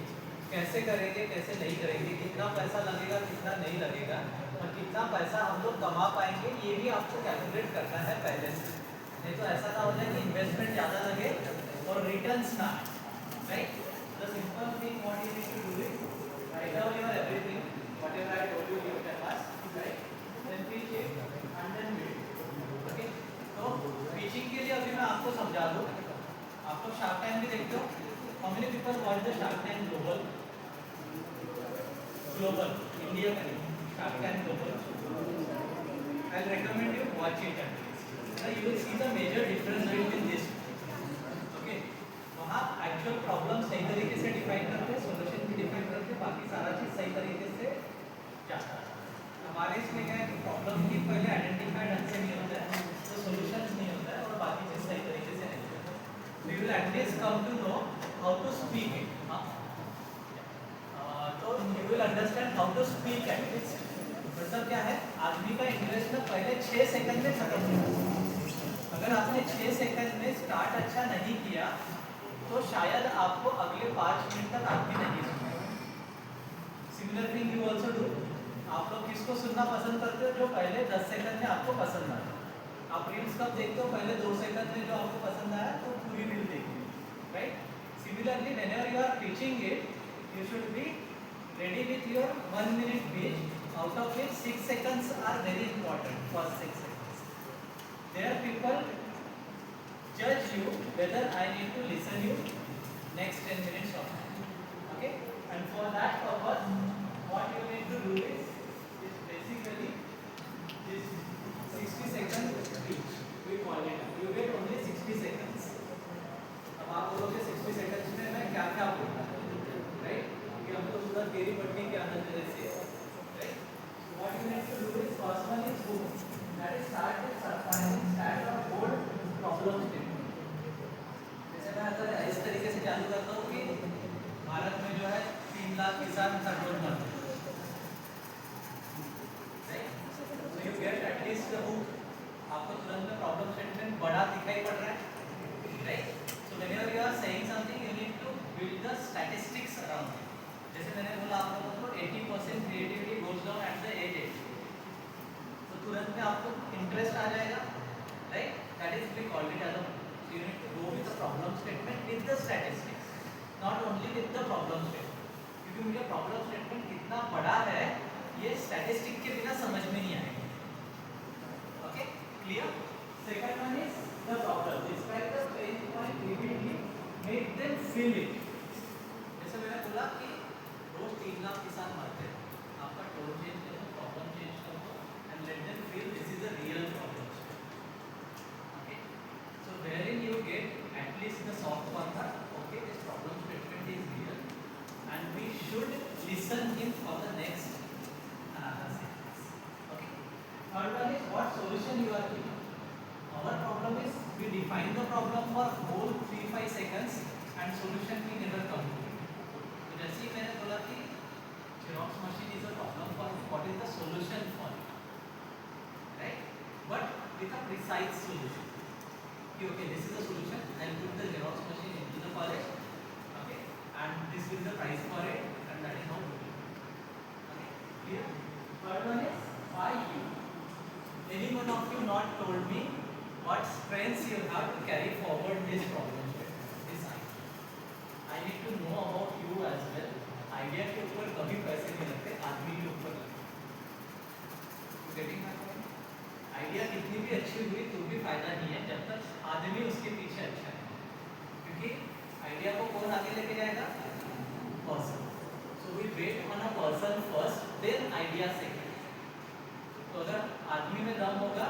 कैसे करेंगे कैसे नहीं करेंगे, कितना पैसा लगेगा कितना नहीं लगेगा और कितना पैसा हम लोग कमा पाएंगे ये भी आपको कैलकुलेट करना है पहले से. नहीं तो ऐसा ना हो जाए कि इन्वेस्टमेंट ज़्यादा लगे और रिटर्न्स ना आए. Right. The simple thing what you need to do is write down your everything whatever I told you you can ask. Right. Then teach it and then build. Okay. तो teaching के लिए अभी मैं आपको समझा दूँ. आप लोग शार्क टैंक भी देखते हो. How many people watch the Shark Tank Global? Global, India का नहीं, Shark Tank Global. I'll recommend you watch it at least. Now you will see the major difference between this. Okay? वहाँ actual problem सही तरीके से define करते हैं, solution भी define करते हैं, बाकी सारा चीज सही तरीके से जाता है. हमारे इसमें क्या है कि problem की पहले identify ढंग से नहीं होता है, तो solutions नहीं होता है और बाकी चीज सही तरीके से नहीं होता है. We will at least come to know how to speak it. तो you will understand how to speak at least. मतलब क्या है आदमी का इंग्लिश में पहले 6 सेकंड में खत्म होगा. अगर आपने 6 सेकंड में स्टार्ट अच्छा नहीं किया तो शायद आपको अगले 5 मिनट तक आदमी नहीं सुनेगा. Similar thing you also do. आप लोग किसको सुनना पसंद करते हो जो पहले 10 सेकंड में आपको पसंद आया. आप रील्स कब देखते हो पहले 2 सेकंड में जो आपको पसंद आया तो पूरी रील देखिए. Right. Similarly, whenever you are teaching it, you should be ready with your 1 minute speech, out of which 6 seconds are very important. First 6 seconds. There people judge you whether I need to listen you next 10 minutes or not. Okay? And for that purpose, what you need to do is basically this 60 seconds speech. We call it. You get only 60 seconds. अब आप बोलोगे 60 seconds में मैं क्या क्या बोलूँ. Right. कि हम तो उधर केरी पट्टी के आनंद जैसे. Right. What you need to do is first one is who that is start with surprising start of board problem statement. जैसे मैं अगर इस तरीके से चालू करता हूँ कि भारत में जो है 3 लाख किसान कंट्रोल करते हैं. Right. So you get at least the book. आपको तुरंत में प्रॉब्लम स्टेटमेंट बड़ा दिखाई पड़ रहा है. Right. Whenever you are saying something, you need to build the statistics around it. जैसे मैंने बोला आप लोगों को 80% creativity goes down at आपको इंटरेस्ट आ जाएगा, right? That is we called it as a you need to go with the problem statement with the statistics, not only with the problem statement, क्योंकि मुझे problem statement कितना बड़ा है ये statistic के बिना समझ में नहीं आएगा. Okay, clear? Second one is the problem. Describe the pain point vividly, make them feel it. जैसे मैंने बोला कि रोज 3 लाख किसान मरते हैं, आपका टोन चेंज कर दो, प्रॉब्लम चेंज कर दो and let them feel this is a real problem. Wherein you get at least the soft concept, okay, this problem statement is real and we should listen him for the next sentence. Okay. Third one is what solution you are giving. Our problem is we define the problem for whole 3-5 seconds and solution we never come to it. So जैसे ही मैंने बोला कि Xerox machine is a problem for what is the solution for it, right? But with a precise solution. Okay, this is the solution. I'll put the Xerox machine into the college, okay, and this is the price for it, and that is how we do it. Okay, clear? Third one is why you. Any one of you not told me what strengths you have to carry forward this problem statement, this idea. I need to know about you as well. Idea के ऊपर कभी पैसे नहीं लगते, आदमी के ऊपर लगते. You getting my point? Idea कितनी भी अच्छी हुई तो भी फायदा नहीं है जब तक आदमी उसके पीछे अच्छा है, क्योंकि आइडिया को कौन आगे लेके जाएगा? Person. So we wait on a person first, then idea second. तो अगर आदमी में दम होगा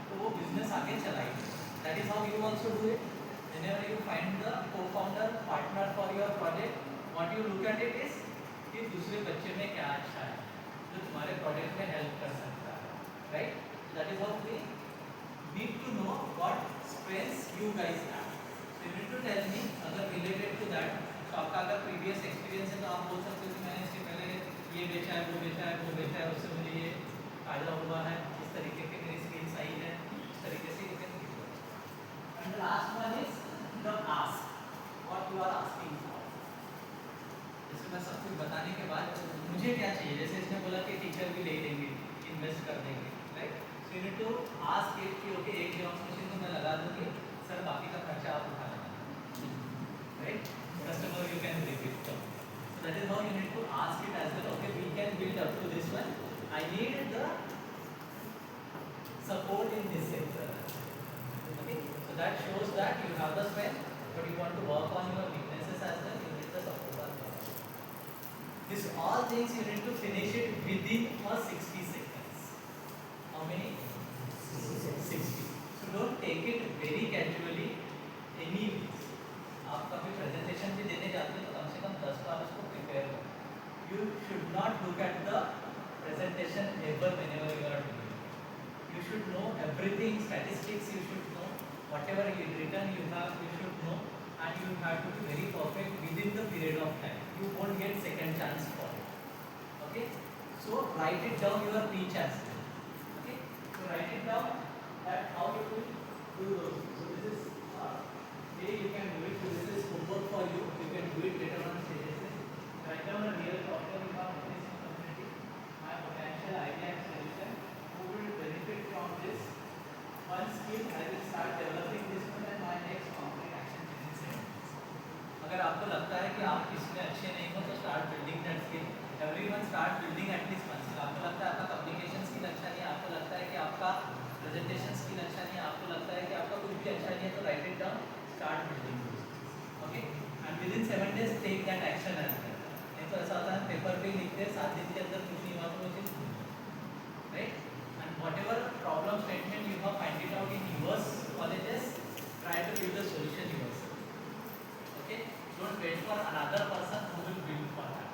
तो वो बिजनेस आगे चलाएगी. That is how you also do it. Whenever you find the co-founder partner for your project, what you look at it is कि दूसरे बच्चे में क्या अच्छा है जो तुम्हारे प्रोजेक्ट में हेल्प कर सकता है, right? That is how we need to know what strengths you guys have. So you need to tell me अगर related to that, तो आपका अगर previous experience है तो आप बोल सकते हो कि मैंने इसके पहले ये बेचा है, वो बेचा है, वो बेचा है, उससे मुझे ये फायदा हुआ है, इस तरीके के मेरी skills आई है, इस तरीके से you can give it. And the last one is the ask, what you are asking for. जैसे मैं सब कुछ बताने के बाद मुझे क्या चाहिए, जैसे इसने बोला कि टीचर भी ले लेंगे, इन्वेस्ट कर देंगे, right? So you need to ask it कि ओके एक Xerox मशीन तो मैं लगा दूँगी, सर बाकी का खर्चा आप उठा लेना, right? Customer you can repeat. So that is how you need to ask it as well. Okay, we can build up to this one. I need the support in this sector. Okay, so that shows that you have the strength, but you want to work on your weaknesses as well. You need the support as well. This all things you need to finish it within a 60 seconds. How many? 60. So don't take it very casually. Anyways, आप कभी presentation भी देने जाते हो तो कम से कम 10 बार उसको prepare करो. You should not look at the presentation ever whenever you are doing it. You should know everything, statistics you should know, whatever written you have you should know, and you have to be very perfect within the period of time. You won't get second chance for it. Okay? So write it down your pitch as well. Okay? So write it down that how you will do those. So this is way you can do it. So this is homework for you. You can do it later on stages. Write down a real problem you have in this community. My potential idea and solution. Who will benefit from this? One skill I will start developing this one and my next concrete action within 7 days. अगर आपको लगता है कि आप इसमें अच्छे नहीं हो तो start building that skill. Everyone start building at least one skill. आपको लगता है आपका communication skill अच्छा नहीं है, आपको लगता है कि आपका presentation skill अच्छा नहीं है, आपको लगता है कि आपका कुछ भी अच्छा नहीं है तो write it down, start building those skills. Okay? And within 7 days take that action as well. नहीं तो ऐसा होता है पेपर पे लिखते 7 दिन के अंदर कुछ नहीं हुआ तो वो चीज़ right? And whatever problem statement you have find it out in yours colleges, try to give the solution yourself. Okay? Don't wait for another person who will build for that.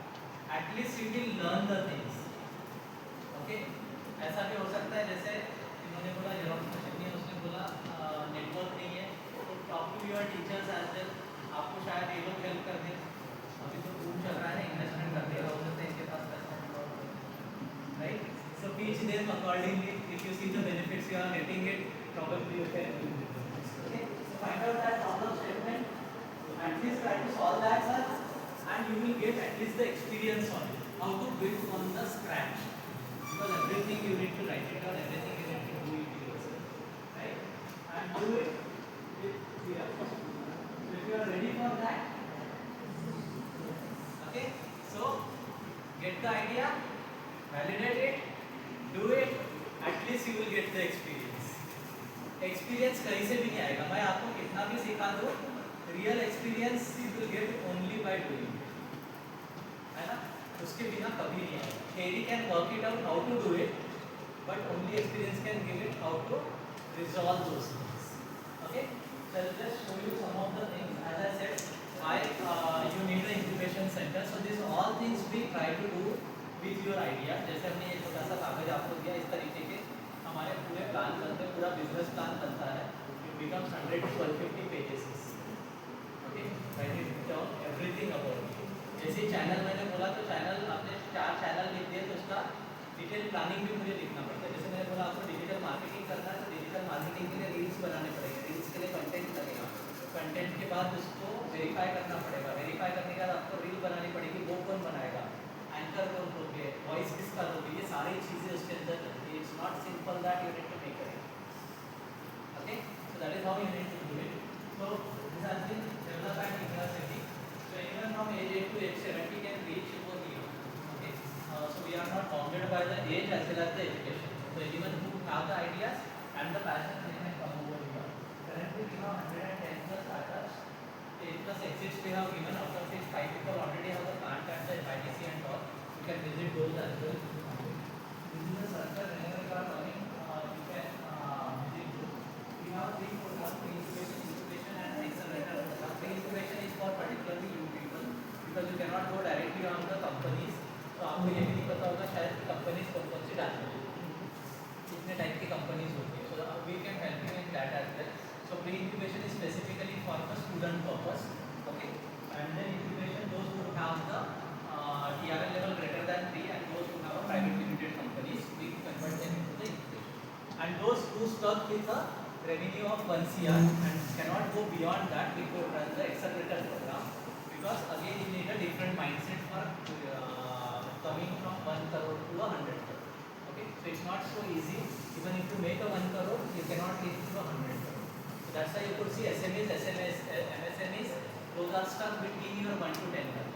At least you will learn the things. Okay? ऐसा भी हो सकता है जैसे इन्होंने बोला Xerox machine नहीं है, उसने बोला नेटवर्क नहीं है, तो talk to your teachers as well. आपको शायद ये लोग हेल्प कर दें. अभी तो बूम चल रहा है, इन्वेस्टमेंट कर दिया हो सकता है इनके पास पैसा, right? So teach them accordingly. If you see the benefits you are getting it, probably you can do it. Okay? So find out that problem statement. At least try to solve that, sir, and you will get at least the experience on it. How to build from the scratch. Because everything you need to write it down, everything you need to and do it with fear. So if you are ready for that, okay, so get the idea, validate it, do it, at least you will get the experience. Experience कहीं से भी नहीं आएगा, मैं आपको कितना भी सिखा दूँ, real experience you will get only by doing, है ना? उसके बिना कभी नहीं आएगा. Theory can work it out how to do it, but only experience can give it how to resolve those things. Okay? So I'll just show you some of the things. As I said, why you need an incubation center. So these all things we try to do with your idea. जैसे हमने एक छोटा सा कागज आपको दिया, इस तरीके के हमारे पूरे प्लान बनते हैं, पूरा बिजनेस प्लान बनता है. It becomes 100 to 150 pages. Okay? Write it down everything about it. जैसे चैनल मैंने बोला तो चैनल आपने 4 चैनल लिख दिए तो उसका डिटेल प्लानिंग भी मुझे लिखना पड़ता है. जैसे मैंने बोला आपको डिजिटल मार्केटिंग करना है तो डिजिटल मार्केटिंग के लिए रील्स बनाने पड़ेंगे, रील्स के लिए कंटेंट लगेगा, कंटेंट के बाद उसको वेरीफाई करना पड़ेगा, वेरीफाई करने के बाद आपको रील बनानी पड़ेगी, वो कौन बनाएगा, एंकर कौन लोगे, वॉइस किसका लोगे, ये सारी चीज़ें उसके अंदर लगती है. It's not simple that you need to make it. Okay, so that is how you need to do it. So this has been developed at university. So anyone from age 8 to age 70 can reach over here. Okay. So we are not bounded by the age as well as the education. So anyone who have the ideas and the passion, they can come over here. Currently we have 110 plus startups. 8 plus exits we have given. Out of which 5 people already have the plant at the ITC and all. You can visit those as well. This is the circle. Whenever you are coming, you can visit those. We have 3 programs: incubation and accelerator. Pre-incubation is for particularly you people because you cannot go directly on the companies. तो आपको ये भी नहीं पता होगा शायद कि companies कौन सी डालनी है, कितने टाइप की कंपनीज होती है. So we can help you in that as well. So pre incubation is specifically for the student purpose. Okay, and then incubation those who have the TRL level greater than 3 and those who have a private limited companies, we convert them into the incubation. And those who stuck with a revenue of 1 CR and cannot go beyond that, we could run the accelerator program because again you need a different mindset for coming from 1 crore to 100 crore. Okay, so it's not so easy. Even if you make a 1 crore, you cannot reach to 100 crore. So that's why you could see SMEs, MSMEs, those are stuck between your 1 to 10 crore.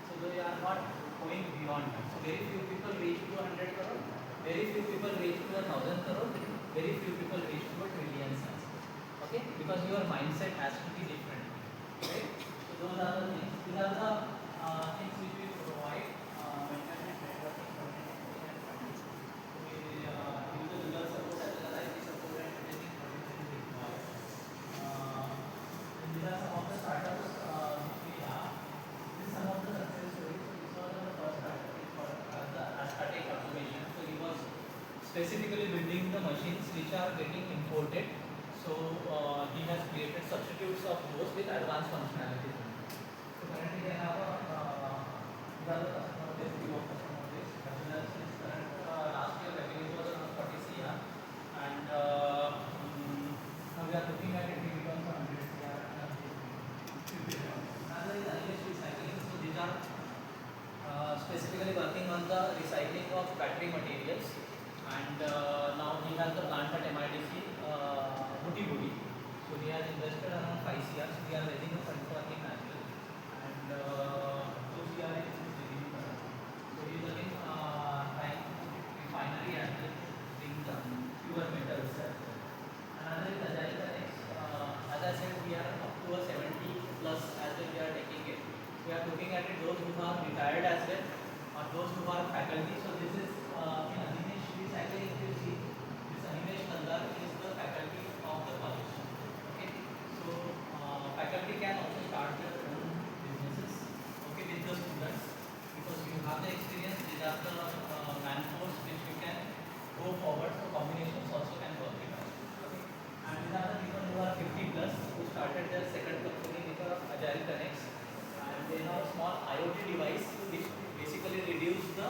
So they are not going beyond that. So very few people reach to 100 crore, very few people reach to 1,000 crore, very few people reach to a trillion size. Okay, because your mindset has to be different. Right? So those are the things. These are the things which we provide. Mentorship, networking, communication, and funding. We use the legal support as well as IT support and everything required. These are some of the startups which we have. This is some of the success stories. So this was the first startup. It's called the Astatic Automation. So he was specifically building the machines which are getting imported. So he has created substitutes of those with advanced functionalities. So currently they have a customer base, few of customer base, as well as his current last year revenue was around 40 CR, and now we are looking at it, it becomes 100 CR. Another is IS recycling. So these are specifically working on the recycling of battery materials. And now he has the plant at MIDC, Booty. So he has invested around 5 CR. So we are raising a fund for him as well. And 2 CR is his revenue currently. So he is again trying refinery as well, bring the pure metals as well. Another is Agile Connect. As I said, we are up to a 70 plus as well we are taking it. We are looking at it, those who are retired as well, or those who are faculty. So this is in Adinesh Recycling, if you see, this Adinesh Nandar is the faculty of the college. Okay, so faculty can also start their own businesses, okay, with the students, because you have the experience, these are the man-force which you can go forward, so combinations also can work with us. Okay, and these are the people who are 50 plus, who started their second company with Agile Connects, and they have a small IoT device which basically reduce the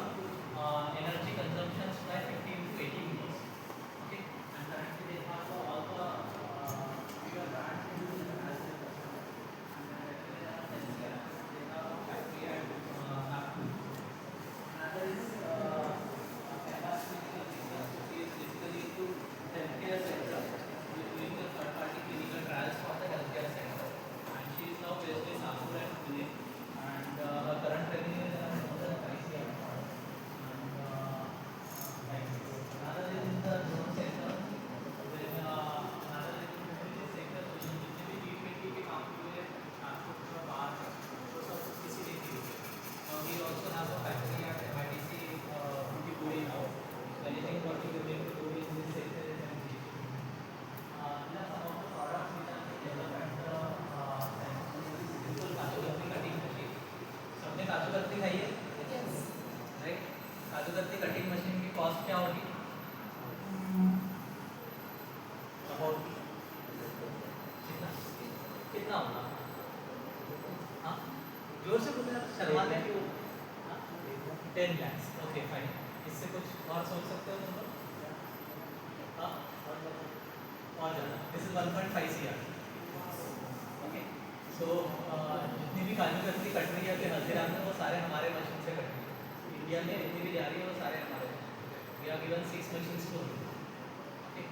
जादूगरती cutting machine की cost क्या होगी? कितना कितना होगा? हाँ जोर से बोलना, शर्माते क्यों? 10 lakhs, ओके फाइन। इससे कुछ और सोच सकते हो तुम लोग? हाँ और ज़्यादा, this is 1.5 CR। Okay so जितनी भी काजू कतरी कट रही है अभी हल्दीराम में, वो सारे हमारे मशीन से कट रही है। इंडिया में जितनी भी जा रही है वो सारे हमारे we are given 6 machines to okay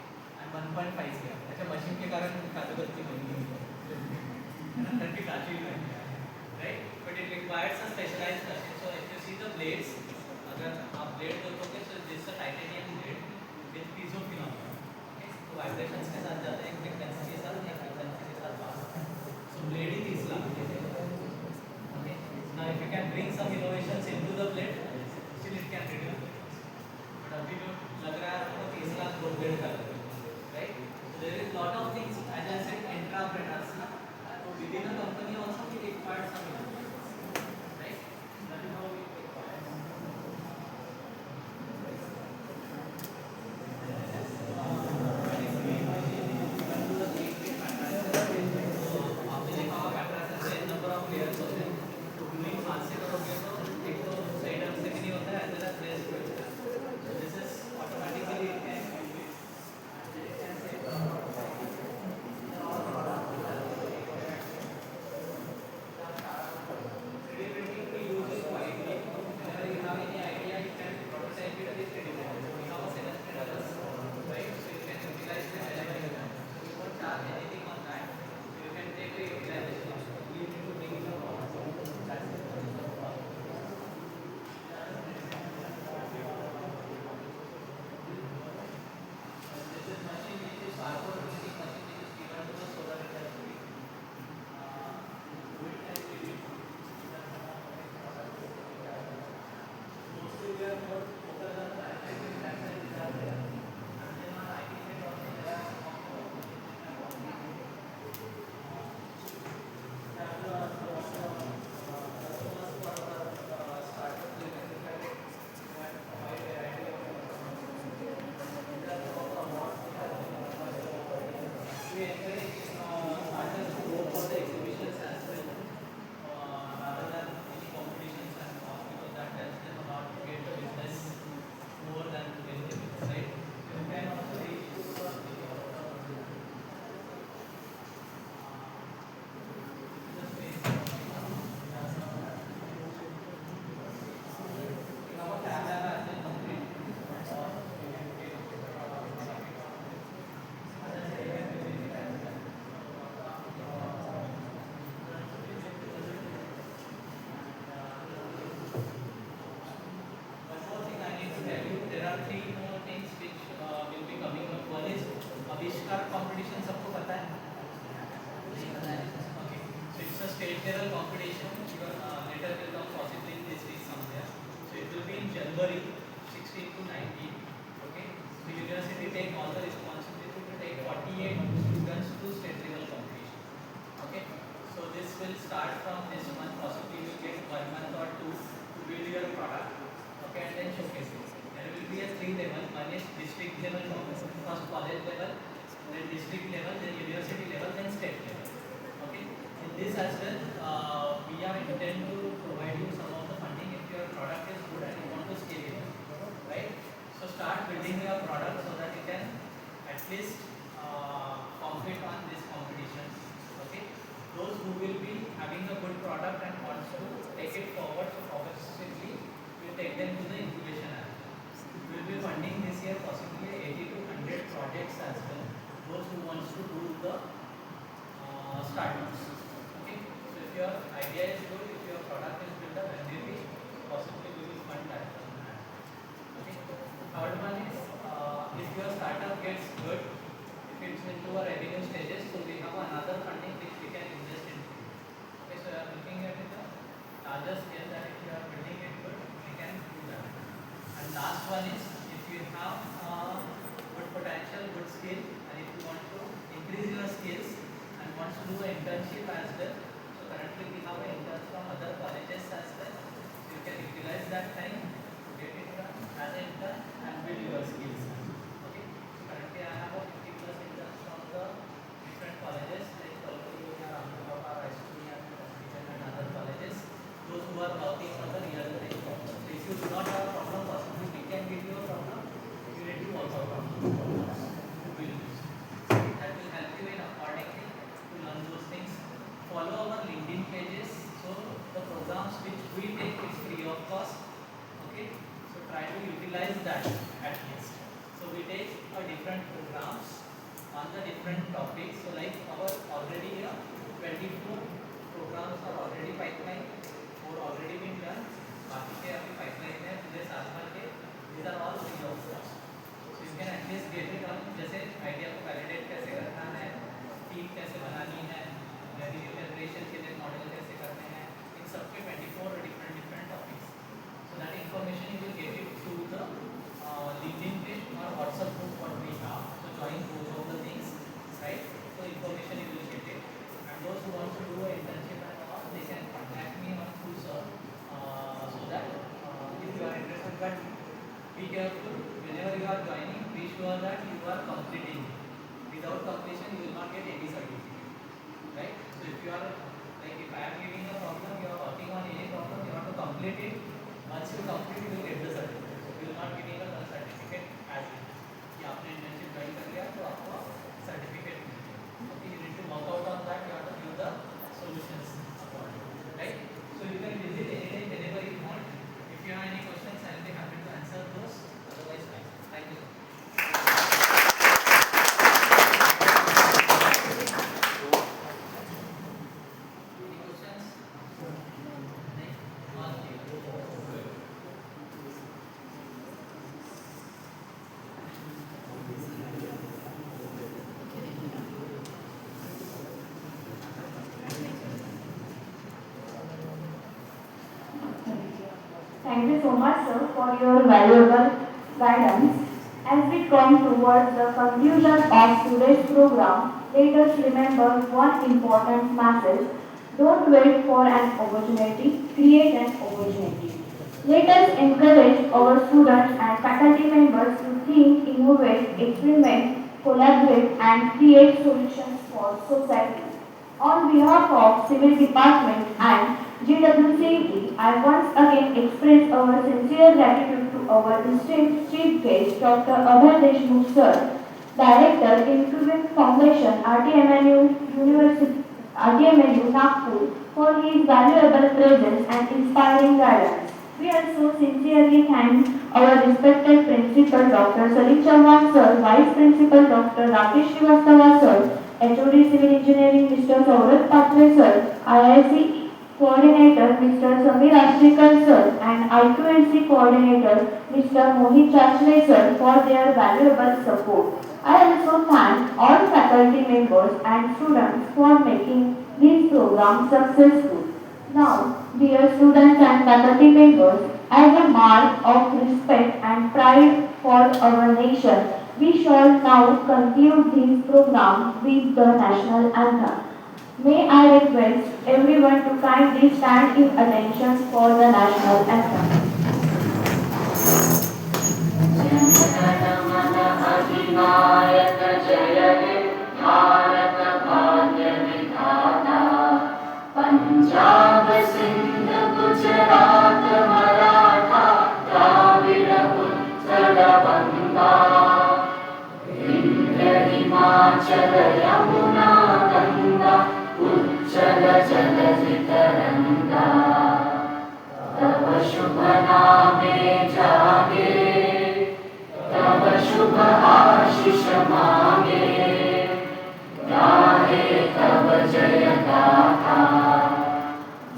and 1.5 CR। अच्छा मशीन के कारण काजू कतरी महंगी है ना, ठंडी काजू ही महंगी है, right? But it requires a specialised machine. So if you see the blades, अगर आप ब्लेड देखोगे तो this a titanium blade with piezo phenomena, okay? तो वाइब्रेशंस के साथ जाते हैं, फ्रीक्वेंसी के साथ, एक फ्रीक्वेंसी के साथ बात। सो ब्लेड ही 30 लाख के थे, okay? Now if you can bring some innovations into the blade, still it can reduce. But अभी जो लग रहा है आपको 30 लाख दो ब्लेड का, right? So there is lot of things as I said entrepreneurs ना, तो within a company also we required some innovation, right? That is how we require. Number of layers होते हैं, तो मीन हाथ से करोगे तो एक तो सही ढंग से भी नहीं होता है, एज प्लेस पे होता है। सो दिस इज ऑटोमेटिकली आविष्कार कंपटीशन सबको पता है? नहीं पता है? Okay, so it's a state level competition. Your letter will come possibly in this week somewhere. So it will be in January 16 to 19. Okay, so university take all the responsibility to take 48 students to state level competition. Okay, so this will start from this month. Possibly you will get 1 month or 2 to build your product. Okay, and then showcase it. There will be a 3 level. One is district level, first college level, then district level, then university level, then state level. Okay. In this as well, we are intend to provide you some of the funding if your product is good and you want to scale it, right? So start building your product so that you can at least compete on this competition. Okay. Those who will be having a good product and wants to take it forward, so progressively we take them to the incubation app. We will be funding this year possibly 80 to 100 projects as well. Those who wants to do the startups. Okay. So if your idea is good, if your product is built up, maybe possibly we will fund that. Okay. Third one is if your startup gets good, if it's into a revenue stages, so we have another funding which we can invest in. Okay. So you are looking at it larger scale that if you are building it good, we can do that. And last one is if you have good potential, good skill, and if you want to increase your skills and want to do an internship as well. So currently we have interns from other colleges as well. So you can utilize that time to get it done. utilize that at least. So we take a different programs on the different topics. So like our already 22 programs are already pipeline or already been done. बाकी के अभी pipeline है पूरे साल भर के. These are all free of cost. So you can at least get it on जैसे idea को validate कैसे करना है, team कैसे बनानी है, integration के लिए model कैसे करने हैं, इन सब के 24 different topics. So that information you will get it through the LinkedIn page or WhatsApp group what we have. So join both of the things, right? So information you will get it. And those who want to do an internship and all, they can contact me on through sir. So that if you are interested, but be careful whenever you are joining. Be sure that you are completing. Without completion, you will not get any certificate, right? So if you are like if I am giving a problem, you are working on any problem, you have to complete it. Once you complete, you will get the certificate. So you will not getting a certificate as well. कि आपने internship join कर लिया तो आपको certificate मिलेगा. Okay, you need to work out on that. You have to give the solutions accordingly, right? So you can visit anytime whenever you want. If you have any questions, I will be happy to answer those. Otherwise, fine. Thank you. Any questions? All clear. Thank you so much, sir, for your valuable guidance. As we come towards the conclusion of today's program, let us remember one important message. Don't wait for an opportunity, create an opportunity. Let us encourage our students and faculty members to think, innovate, experiment, collaborate, and create solutions for society. On behalf of Civil Department and GWCET, I once again express our sincere gratitude to our esteemed chief guest, Dr. Abhay Deshmukh sir, Director, Improving Foundation, RTMNU Nagpur, for his valuable presence and inspiring guidance. We also sincerely thank our respected Principal Dr. Salim Chauhan sir, Vice Principal Dr. Rakesh Srivastava sir, HOD Civil Engineering Mr. Saurabh Patre sir, IIC Coordinator Mr. Samir Ashtikar sir, and I2LC Coordinator Mr. Mohit Chachre sir for their valuable support. I also thank all faculty members and students for making this program successful. Now, dear students and faculty members, as a mark of respect and pride for our nation, we shall now conclude this program with the national anthem. May I request everyone to kindly stand in attention for the national anthem. अधिनायक जय हे भारत भाग्य विधाता पंजाब सिंध गुजरात मराठा द्राविड़ उत्कल बंगा विंध्य हिमाचल यमुना गंगा उज्जल जलधि तरंगा तव शुभ नामे जागे तव शुभ आशीष मांगे गाहे तव जय गाथा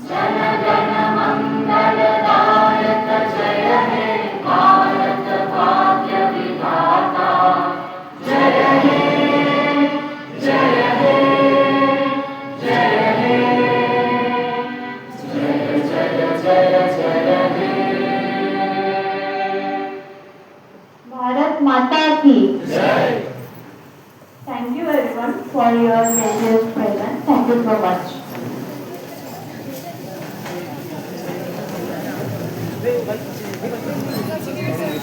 जन गण मंगल दायक जय हे भारत भाग्य विधाता जय हे जय हे जय हे जय जय जय जय हे Bharat Mata ki Jai. Thank you everyone for your gracious presence. Thank you so much.